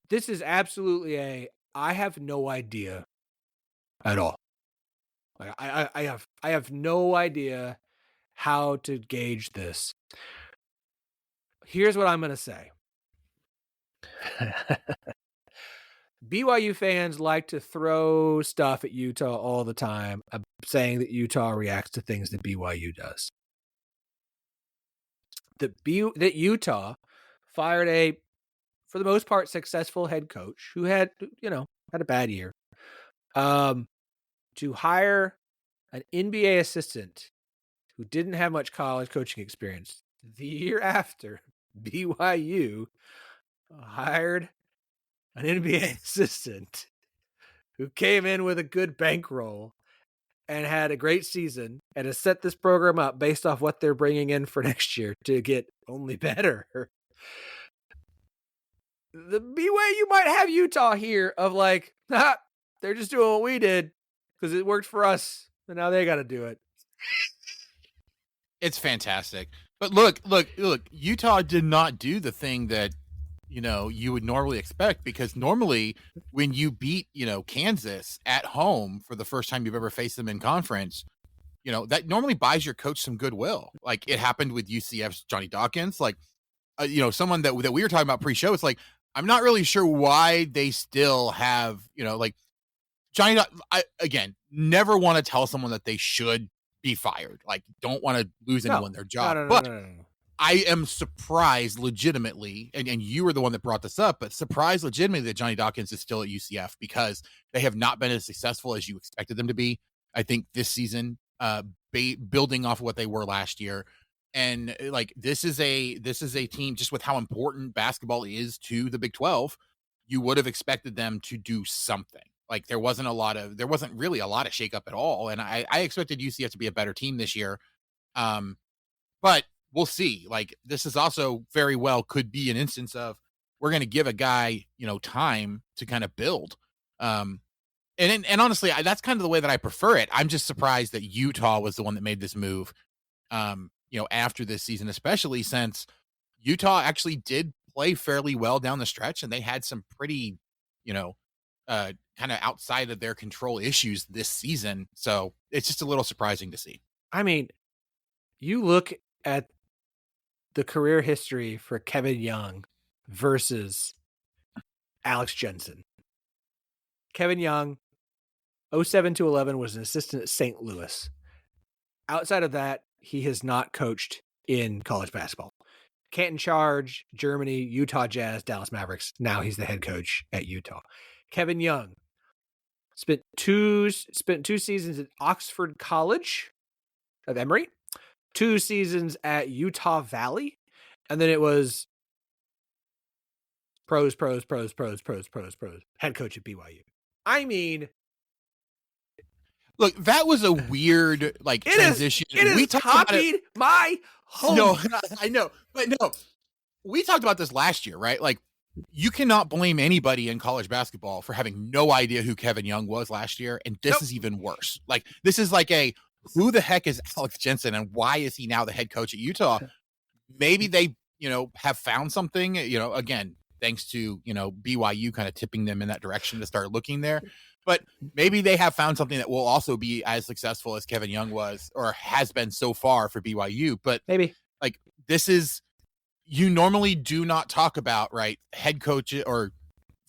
This is absolutely I have no idea at all. I have no idea how to gauge this. Here's what I'm going to say. BYU fans like to throw stuff at Utah all the time, saying that Utah reacts to things that BYU does. That Utah fired a, for the most part, successful head coach who had a bad year, to hire an NBA assistant who didn't have much college coaching experience. The year after, BYU hired an NBA assistant who came in with a good bankroll and had a great season and has set this program up based off what they're bringing in for next year to get only better. The BYU might have Utah here of like, they're just doing what we did because it worked for us, and now they got to do it. It's fantastic. But look, Utah did not do the thing that, you would normally expect, because normally when you beat, Kansas at home for the first time you've ever faced them in conference, that normally buys your coach some goodwill. Like it happened with UCF's Johnny Dawkins. Like, someone that we were talking about pre-show, it's like, I'm not really sure why they still have, like Johnny. I, again, never want to tell someone that they should be fired. Like, don't want to lose anyone their job. But I am surprised legitimately, and you were the one that brought this up, but surprised legitimately that Johnny Dawkins is still at UCF, because they have not been as successful as you expected them to be. I think this season, building off of what they were last year. And like, this is a team, just with how important basketball is to the Big 12, you would have expected them to do something. Like there wasn't really a lot of shakeup at all. And I expected UCF to be a better team this year. But we'll see. Like, this is also very well could be an instance of, we're going to give a guy, time to kind of build. And honestly, that's kind of the way that I prefer it. I'm just surprised that Utah was the one that made this move. After this season, especially since Utah actually did play fairly well down the stretch, and they had some pretty, kind of outside of their control issues this season. So it's just a little surprising to see. I mean, you look at the career history for Kevin Young versus Alex Jensen. Kevin Young, 07 to 11 was an assistant at St. Louis. Outside of that, he has not coached in college basketball. Canton Charge, Germany, Utah Jazz, Dallas Mavericks. Now he's the head coach at Utah. Kevin Young spent two seasons at Oxford College of Emory, 2 seasons at Utah Valley, and then it was pros, head coach at BYU. I mean, look, that was a weird transition. We copied my home. No, I know, but no, we talked about this last year, right? Like, you cannot blame anybody in college basketball for having no idea who Kevin Young was last year, and this is even worse. Like, this is like who the heck is Alex Jensen, and why is he now the head coach at Utah? Maybe they, have found something, again, thanks to, BYU kind of tipping them in that direction to start looking there. But maybe they have found something that will also be as successful as Kevin Young was or has been so far for BYU. But maybe this is, you normally do not talk about, right, head coach or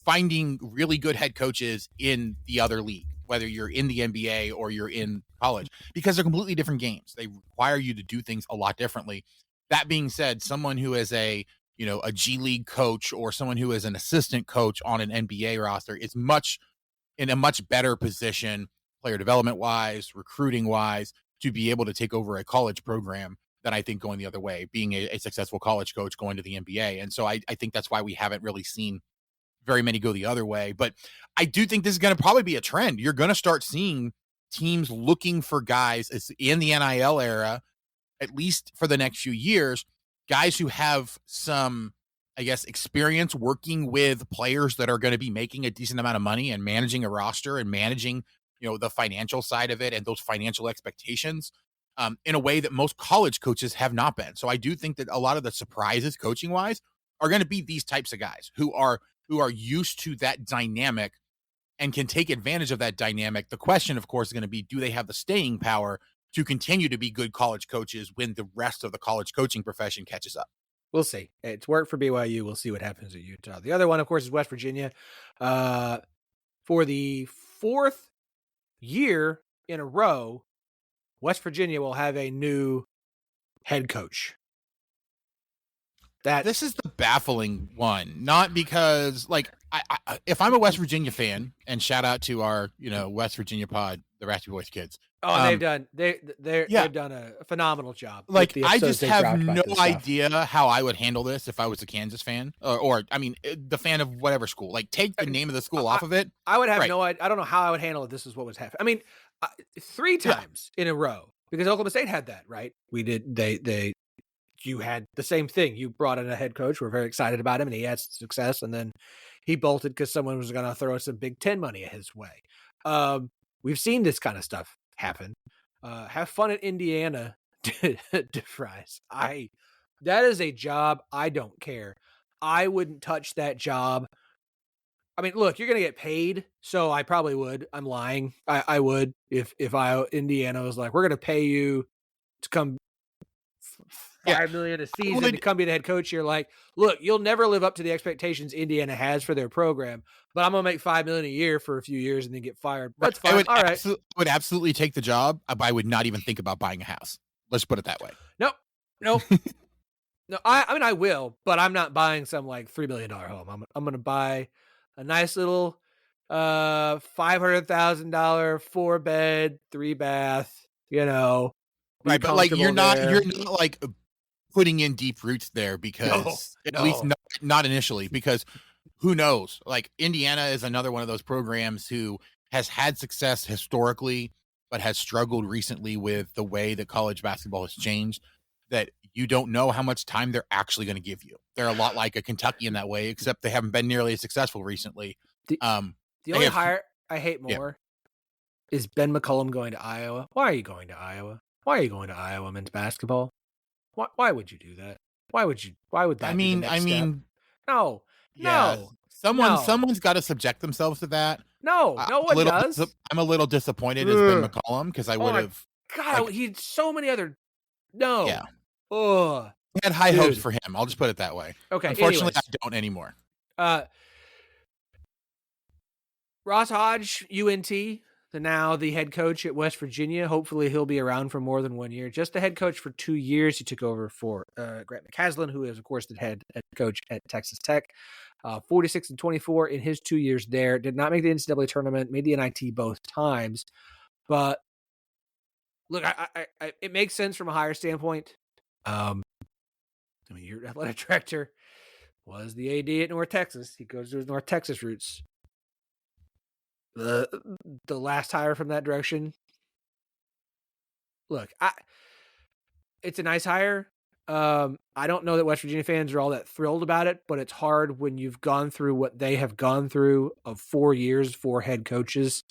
finding really good head coaches in the other league, whether you're in the NBA or you're in college, because they're completely different games. They require you to do things a lot differently. That being said, someone who is a G League coach or someone who is an assistant coach on an NBA roster is in a much better position, player development wise, recruiting wise, to be able to take over a college program than I think going the other way, being a successful college coach going to the NBA. And so I think that's why we haven't really seen very many go the other way. But I do think this is going to probably be a trend. You're going to start seeing teams looking for guys in the NIL era, at least for the next few years, guys who have some, I guess, experience working with players that are going to be making a decent amount of money and managing a roster and managing, the financial side of it and those financial expectations in a way that most college coaches have not been. So I do think that a lot of the surprises coaching wise are going to be these types of guys who are used to that dynamic and can take advantage of that dynamic. The question, of course, is going to be, do they have the staying power to continue to be good college coaches when the rest of the college coaching profession catches up? We'll see. It's worked for BYU. We'll see what happens at Utah. The other one, of course, is West Virginia. For the 4th year in a row, West Virginia will have a new head coach. This is the baffling one, not because if I'm a West Virginia fan, and shout out to our West Virginia pod, the Raspy Boys kids. Oh, they've done a phenomenal job. I just have no idea how I would handle this if I was a Kansas fan or the fan of whatever school. Take the name of the school off of it. I would have no idea. I don't know how I would handle it. This is what was happening. 3 times in a row, because Oklahoma State had that, right? We did. You had the same thing. You brought in a head coach. We're very excited about him, and he had success. And then he bolted because someone was going to throw some Big Ten money his way. We've seen this kind of stuff happen. Have fun at Indiana, DeFries. That is a job I don't care. I wouldn't touch that job. Look, you're going to get paid, so I probably would. I'm lying. I would if Indiana was like, we're going to pay you to come $5 million a season to come be the head coach. You're like, look, you'll never live up to the expectations Indiana has for their program, but I'm going to make $5 million a year for a few years and then get fired. That's fine. I would absolutely take the job. I would not even think about buying a house. Let's put it that way. Nope. No, I will, but I'm not buying some $3 million home. I'm going to buy a nice little $500,000 4-bed, 3-bath, right? But you're not putting in deep roots there because at least not initially, because who knows? Indiana is another one of those programs who has had success historically, but has struggled recently with the way that college basketball has changed, that you don't know how much time they're actually going to give you. They're a lot like a Kentucky in that way, except they haven't been nearly as successful recently. The only hire I hate more is Ben McCollum going to Iowa. Why are you going to Iowa? Why are you going to Iowa men's basketball? Why would you do that? Why would that be the next step? No. Someone's got to subject themselves to that. No one does. I'm a little disappointed as Ben McCollum because I would have. God, he had so many other. No. Yeah. Oh. I had high hopes for him. I'll just put it that way. Okay. Unfortunately, I don't anymore. Ross Hodge, UNT, now the head coach at West Virginia. Hopefully he'll be around for more than 1 year. Just the head coach for 2 years. He took over for Grant McCasland, who is, of course, the head coach at Texas Tech. 46-24 in his 2 years there. Did not make the NCAA tournament, made the NIT both times. But look, I it makes sense from a higher standpoint. I mean, your athletic director was the AD at North Texas. He goes to his North Texas roots. The last hire from that direction. Look, it's a nice hire. I don't know that West Virginia fans are all that thrilled about it, but it's hard when you've gone through what they have gone through of 4 years, 4 head coaches,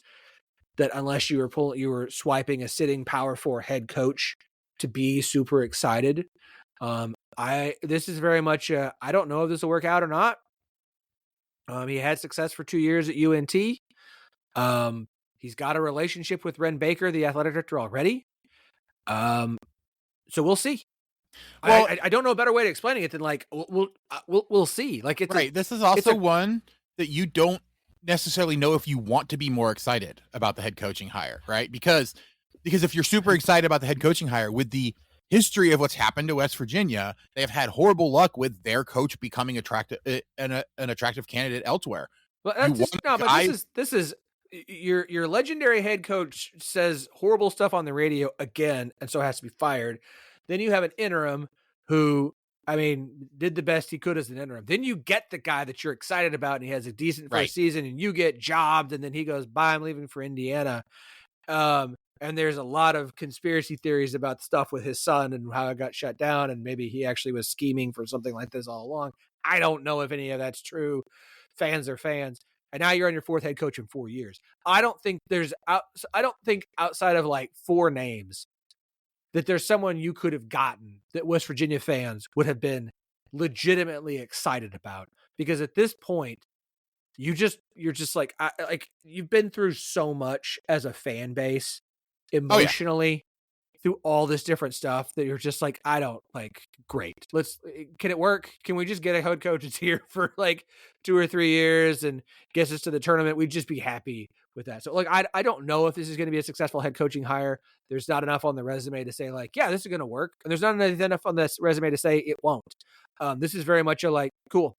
that unless you were swiping a sitting Power 4 head coach to be super excited. This is very much I don't know if this will work out or not. He had success for 2 years at UNT. He's got a relationship with Ren Baker, the athletic director, already. So we'll see. Well, I don't know a better way to explaining it than like we'll see. Like it's right. This is also one that you don't necessarily know if you want to be more excited about the head coaching hire, right? Because if you're super excited about the head coaching hire, with the history of what's happened to West Virginia, they have had horrible luck with their coach becoming an attractive candidate elsewhere. Well, this is your legendary head coach says horrible stuff on the radio again, and so has to be fired. Then you have an interim who, I mean, did the best he could as an interim. Then you get the guy that you're excited about, and he has a decent first season, and you get jobbed, and then he goes, bye, I'm leaving for Indiana. And there's a lot of conspiracy theories about stuff with his son and how it got shut down, and maybe he actually was scheming for something like this all along. I don't know if any of that's true. Fans are fans. And now you're on your 4th head coach in 4 years. I don't think outside of like 4 names that there's someone you could have gotten that West Virginia fans would have been legitimately excited about. Because at this point, you're just like, you've been through so much as a fan base emotionally through all this different stuff that you're just like, I don't like, great. Can it work? Can we just get a head coach that's here for like 2 or 3 years and gets us to the tournament? We'd just be happy with that. So like, I don't know if this is going to be a successful head coaching hire. There's not enough on the resume to say like, yeah, this is going to work. And there's not enough on this resume to say it won't. This is very much a like, cool.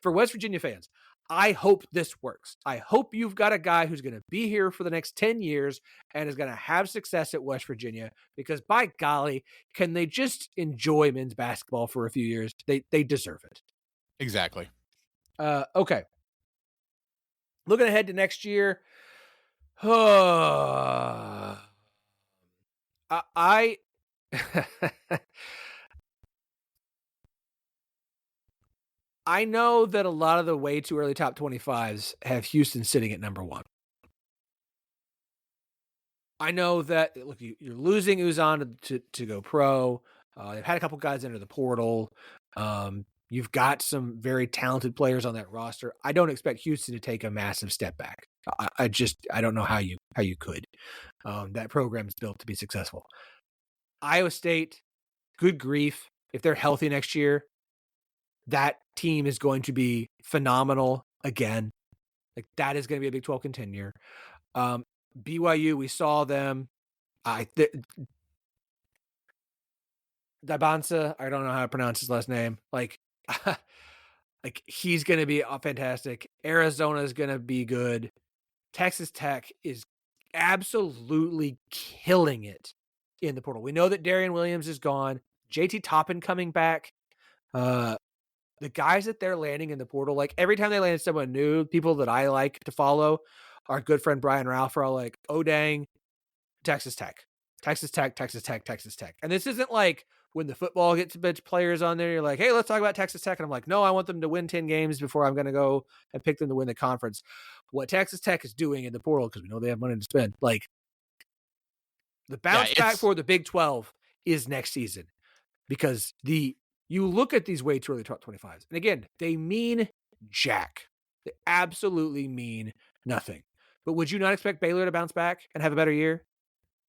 For West Virginia fans, I hope this works. I hope you've got a guy who's going to be here for the next 10 years and is going to have success at West Virginia, because by golly, can they just enjoy men's basketball for a few years? They deserve it. Exactly. Okay. Looking ahead to next year. I I know that a lot of the way too early top 25s have Houston sitting at number 1. I know that, look, you're losing Uzan to go pro. They've had a couple guys enter the portal. You've got some very talented players on that roster. I don't expect Houston to take a massive step back. I don't know how you could. That program is built to be successful. Iowa State, good grief. If they're healthy next year, that team is going to be phenomenal again. Like, that is going to be a Big 12 contender. BYU, we saw them. Dabansa, I don't know how to pronounce his last name. Like he's going to be fantastic. Arizona is going to be good. Texas Tech is absolutely killing it in the portal. We know that Darian Williams is gone. JT Toppin coming back. The guys that they're landing in the portal, like every time they land someone new, people that I like to follow, our good friend Brian Ralph are all like, oh dang, Texas Tech. And this isn't like when the football gets a bunch of players on there, you're like, hey, let's talk about Texas Tech. And I'm like, no, I want them to win 10 games before I'm going to go and pick them to win the conference. What Texas Tech is doing in the portal, because we know they have money to spend, like the bounce back for the Big 12 is next season, because you look at these way too early top 25s. And again, they mean jack. They absolutely mean nothing. But would you not expect Baylor to bounce back and have a better year?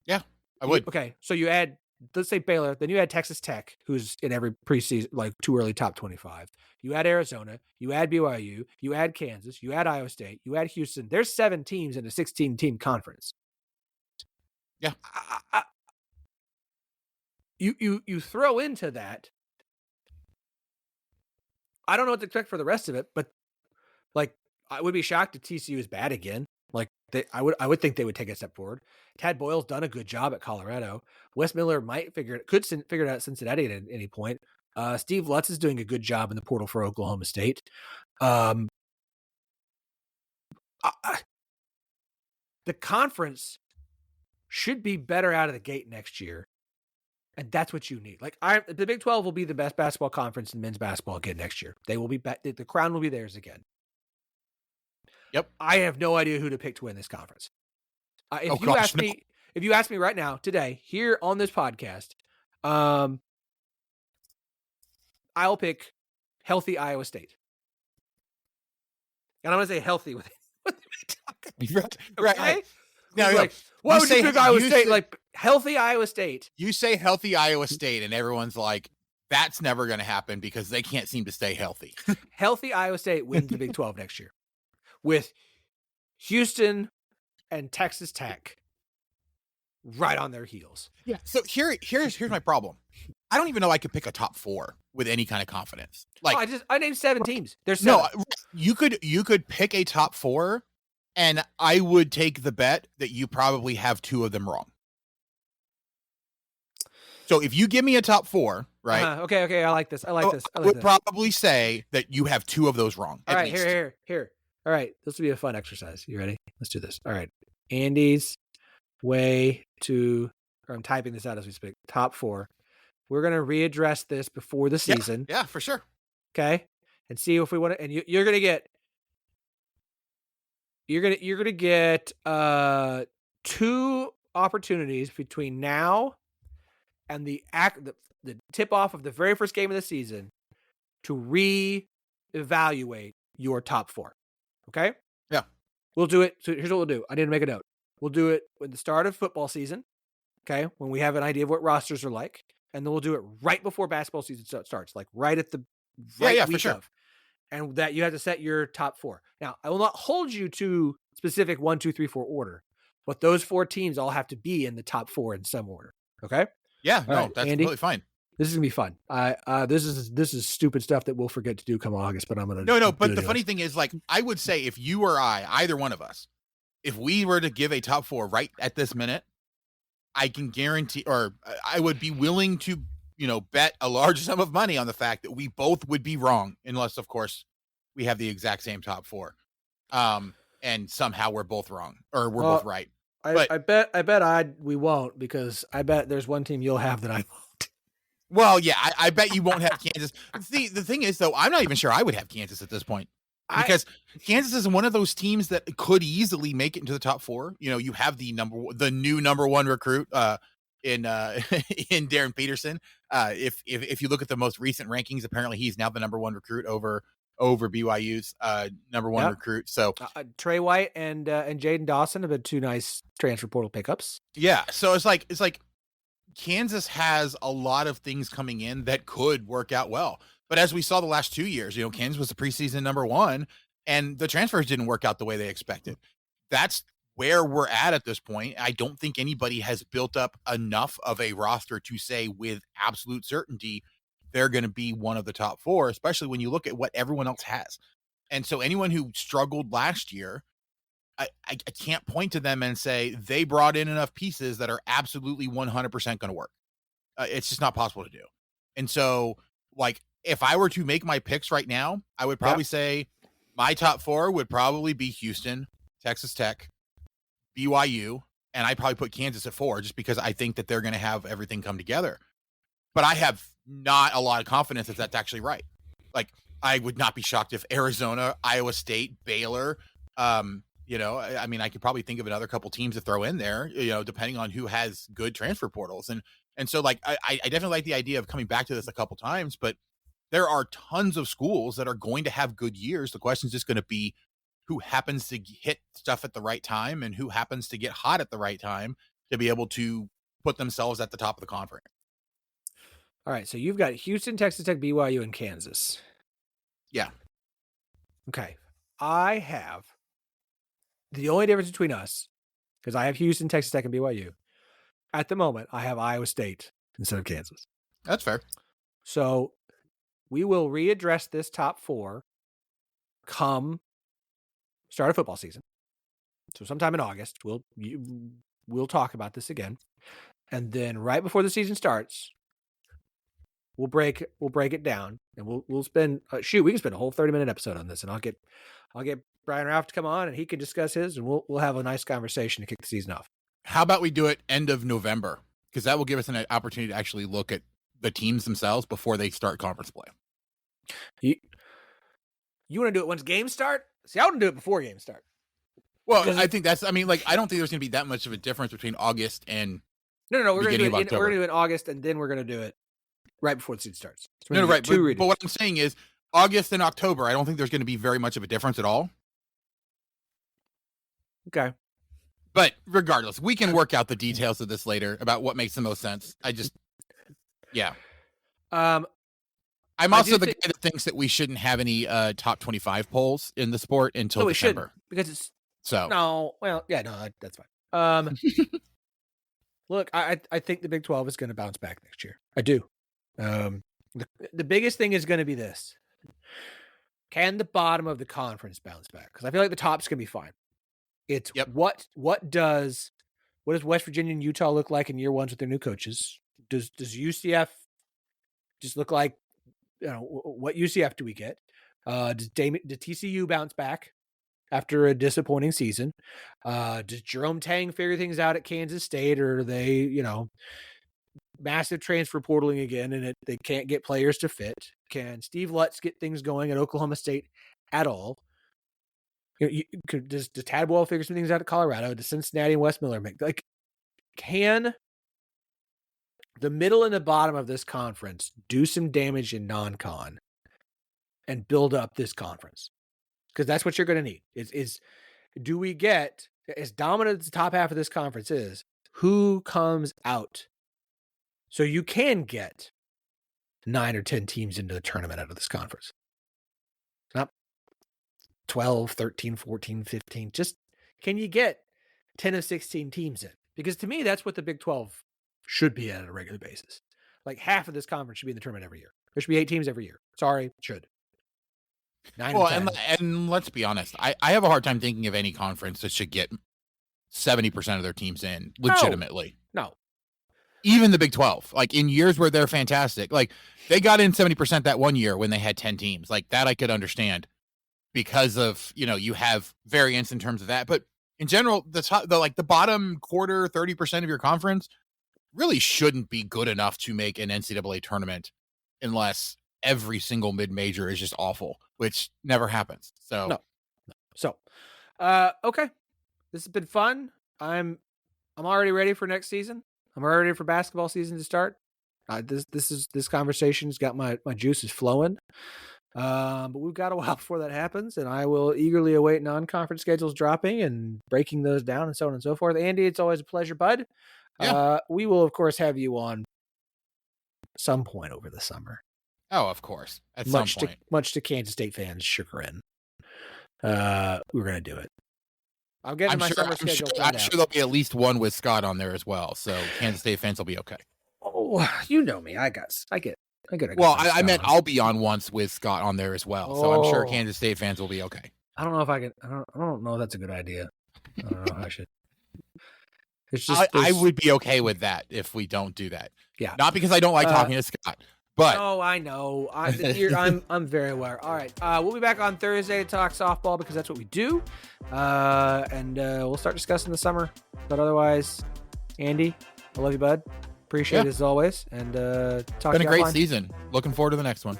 Yeah, I would. Okay, so you add let's say Baylor, then you had Texas Tech, who's in every preseason, like too early top 25. You add Arizona, you add BYU, you add Kansas, you add Iowa State, you add Houston. There's 7 teams in a 16-team conference. Yeah. You throw into that. I don't know what to expect for the rest of it, but like I would be shocked if TCU is bad again. Like I would think they would take a step forward. Tad Boyle's done a good job at Colorado. Wes Miller figure it out at Cincinnati at any point. Steve Lutz is doing a good job in the portal for Oklahoma State. The conference should be better out of the gate next year. And that's what you need. Like the Big 12 will be the best basketball conference in men's basketball again next year. They will be the crown will be theirs again. Yep. I have no idea who to pick to win this conference. If you ask me right now, today, here on this podcast, I'll pick healthy Iowa State. And I'm going to say healthy with right. Now, like, why would you pick Iowa State? Like, healthy Iowa State. You say healthy Iowa State, and everyone's like, that's never going to happen because they can't seem to stay healthy. Healthy Iowa State wins the Big 12 next year with Houston and Texas Tech right on their heels. Yeah. So here's my problem. I don't even know I could pick a top 4 with any kind of confidence. Like I named 7 teams. There's 7. No, you could pick a top 4, and I would take the bet that you probably have 2 of them wrong. So if you give me a top 4, right? Okay. I like this. I would probably say that you have 2 of those wrong. All right, here. All right, this will be a fun exercise. You ready? Let's do this. All right. Andy's way to, or I'm typing this out as we speak, top 4. We're going to readdress this before the season. Yeah, for sure. Okay. And see if we want to, and you're going to get, you're going to get 2 opportunities between now and the tip off of the very first game of the season to reevaluate your top 4. Okay? Yeah. We'll do it. So here's what we'll do. I need to make a note. We'll do it with the start of football season. Okay? When we have an idea of what rosters are like. And then we'll do it right before basketball season starts. Like right at the week for sure. of. And that you have to set your top 4. Now, I will not hold you to specific 1, 2, 3, 4 order. But those 4 teams all have to be in the top 4 in some order. Okay? Yeah, all right, that's Andy, completely fine. This is gonna be fun. This is stupid stuff that we'll forget to do come August, but I'm gonna No, but the funny thing is, like, I would say if you or I, either one of us, if we were to give a top 4 right at this minute, I can guarantee, or I would be willing to, bet a large sum of money on the fact that we both would be wrong, unless, of course, we have the exact same top 4, and somehow we're both wrong, or we're both right. I bet we won't, because I bet there's one team you'll have that I won't. Well, yeah, I bet you won't have Kansas. See, the thing is, though, I'm not even sure I would have Kansas at this point, because Kansas is one of those teams that could easily make it into the top 4. You have the new number 1 recruit in Darren Peterson. If you look at the most recent rankings, apparently he's now the number 1 recruit over BYU's number 1 recruit. So Trey White and Jaden Dawson have been 2 nice transfer portal pickups. Yeah, so it's like Kansas has a lot of things coming in that could work out well. But as we saw the last 2 years, Kansas was the preseason number 1, and the transfers didn't work out the way they expected. That's where we're at this point. I don't think anybody has built up enough of a roster to say with absolute certainty they're going to be one of the top 4, especially when you look at what everyone else has. And so anyone who struggled last year, I can't point to them and say they brought in enough pieces that are absolutely 100% going to work. It's just not possible to do. And so, like, if I were to make my picks right now, I would probably say my top 4 would probably be Houston, Texas Tech, BYU, and I'd probably put Kansas at 4 just because I think that they're going to have everything come together. But I have not a lot of confidence that that's actually right. Like, I would not be shocked if Arizona, Iowa State, Baylor, I mean, I could probably think of another couple teams to throw in there, depending on who has good transfer portals. And so, like, I definitely like the idea of coming back to this a couple times, but there are tons of schools that are going to have good years. The question is just going to be who happens to hit stuff at the right time and who happens to get hot at the right time to be able to put themselves at the top of the conference. All right, so you've got Houston, Texas Tech, BYU, and Kansas. Yeah. Okay. I have the only difference between us, because I have Houston, Texas Tech, and BYU. At the moment, I have Iowa State instead of Kansas. That's fair. So we will readdress this top four come start of football season. So sometime in August, we'll talk about this again. And then right before the season starts, we'll break it down, and we'll spend we can spend a whole 30-minute episode on this, and I'll get Brian Ralph to come on, and he can discuss his, and we'll have a nice conversation to kick the season off. How about we do it end of November? Because that will give us an opportunity to actually look at the teams themselves before they start conference play. You want to do it once games start? See, I want to do it before games start. Well, I think I don't think there's going to be that much of a difference between August and No, we're going to do it. October. We're going to do it in August, and then we're going to do it right before the season starts. So no, right. But what I'm saying is August and October, I don't think there's going to be very much of a difference at all. Okay. But regardless, we can work out the details of this later about what makes the most sense. Yeah. I'm also the guy that thinks that we shouldn't have any top 25 polls in the sport until December. Because it's so. That's fine. Look, I think the Big 12 is going to bounce back next year. I do. The biggest thing is going to be this: can the bottom of the conference bounce back? Because I feel like the top's going to be fine. It's what does West Virginia and Utah look like in year ones with their new coaches? Does UCF just look like, what UCF do we get? Does TCU bounce back after a disappointing season? Does Jerome Tang figure things out at Kansas State, or are they, massive transfer portaling again, and they can't get players to fit? Can Steve Lutz get things going at Oklahoma State at all? Does Tadwell figure some things out at Colorado? Does Cincinnati and Wes Miller make can the middle and the bottom of this conference do some damage in non-con and build up this conference? Because that's what you're going to need. Do we get, as dominant as the top half of this conference is, who comes out? So you can get 9 or 10 teams into the tournament out of this conference. Not 12, 13, 14, 15. Just, can you get 10 of 16 teams in? Because to me, that's what the Big 12 should be at a regular basis. Like half of this conference should be in the tournament every year. There should be 8 teams every year. Sorry, should. 9 well, and let's be honest. I have a hard time thinking of any conference that should get 70% of their teams in legitimately. No. Even the Big 12, like in years where they're fantastic, like they got in 70% that one year when they had 10 teams. Like that I could understand because of, you have variance in terms of that. But in general, the bottom quarter, 30% of your conference really shouldn't be good enough to make an NCAA tournament unless every single mid-major is just awful, which never happens. So, no. So, okay. This has been fun. I'm already ready for next season. I'm already ready for basketball season to start. This conversation's got my juices flowing. But we've got a while before that happens, and I will eagerly await non-conference schedules dropping and breaking those down and so on and so forth. Andy, it's always a pleasure, bud. Yeah. We will, of course, have you on some point over the summer. Oh, of course. At some point. Much to Kansas State fans' chagrin. We're going to do it. I'm getting my summer schedule. I'm sure there'll be at least one with Scott on there as well. So Kansas State fans will be okay. Oh, you know me. I get. Well, I meant I'll be on once with Scott on there as well. So I'm sure Kansas State fans will be okay. I don't know if I can. I don't know if that's a good idea. I don't know how I should. It's just I would be okay with that if we don't do that. Yeah. Not because I don't like talking to Scott, but no, I know. I'm very aware. All right. We'll be back on Thursday to talk softball because that's what we do. And we'll start discussing the summer. But otherwise, Andy, I love you, bud. Appreciate it as always. And talk to you. Been a great season. Looking forward to the next one.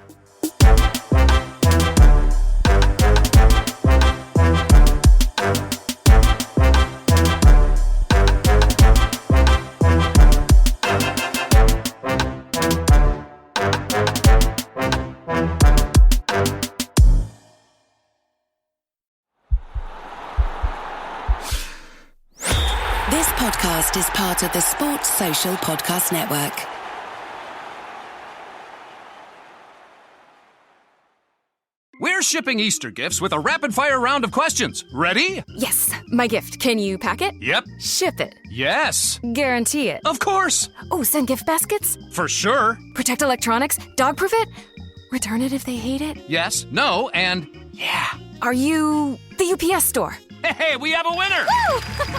This podcast is part of the Sports Social Podcast Network. We're shipping Easter gifts with a rapid-fire round of questions. Ready? Yes. My gift. Can you pack it? Yep. Ship it? Yes. Guarantee it? Of course. Oh, send gift baskets? For sure. Protect electronics? Dog-proof it? Return it if they hate it? Yes, no, and yeah. Are you the UPS store? Hey, we have a winner!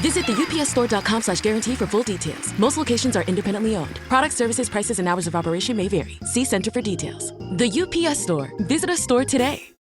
Visit the upsstore.com/guarantee for full details. Most locations are independently owned. Product, services, prices, and hours of operation may vary. See Center for details. The UPS Store. Visit a store today.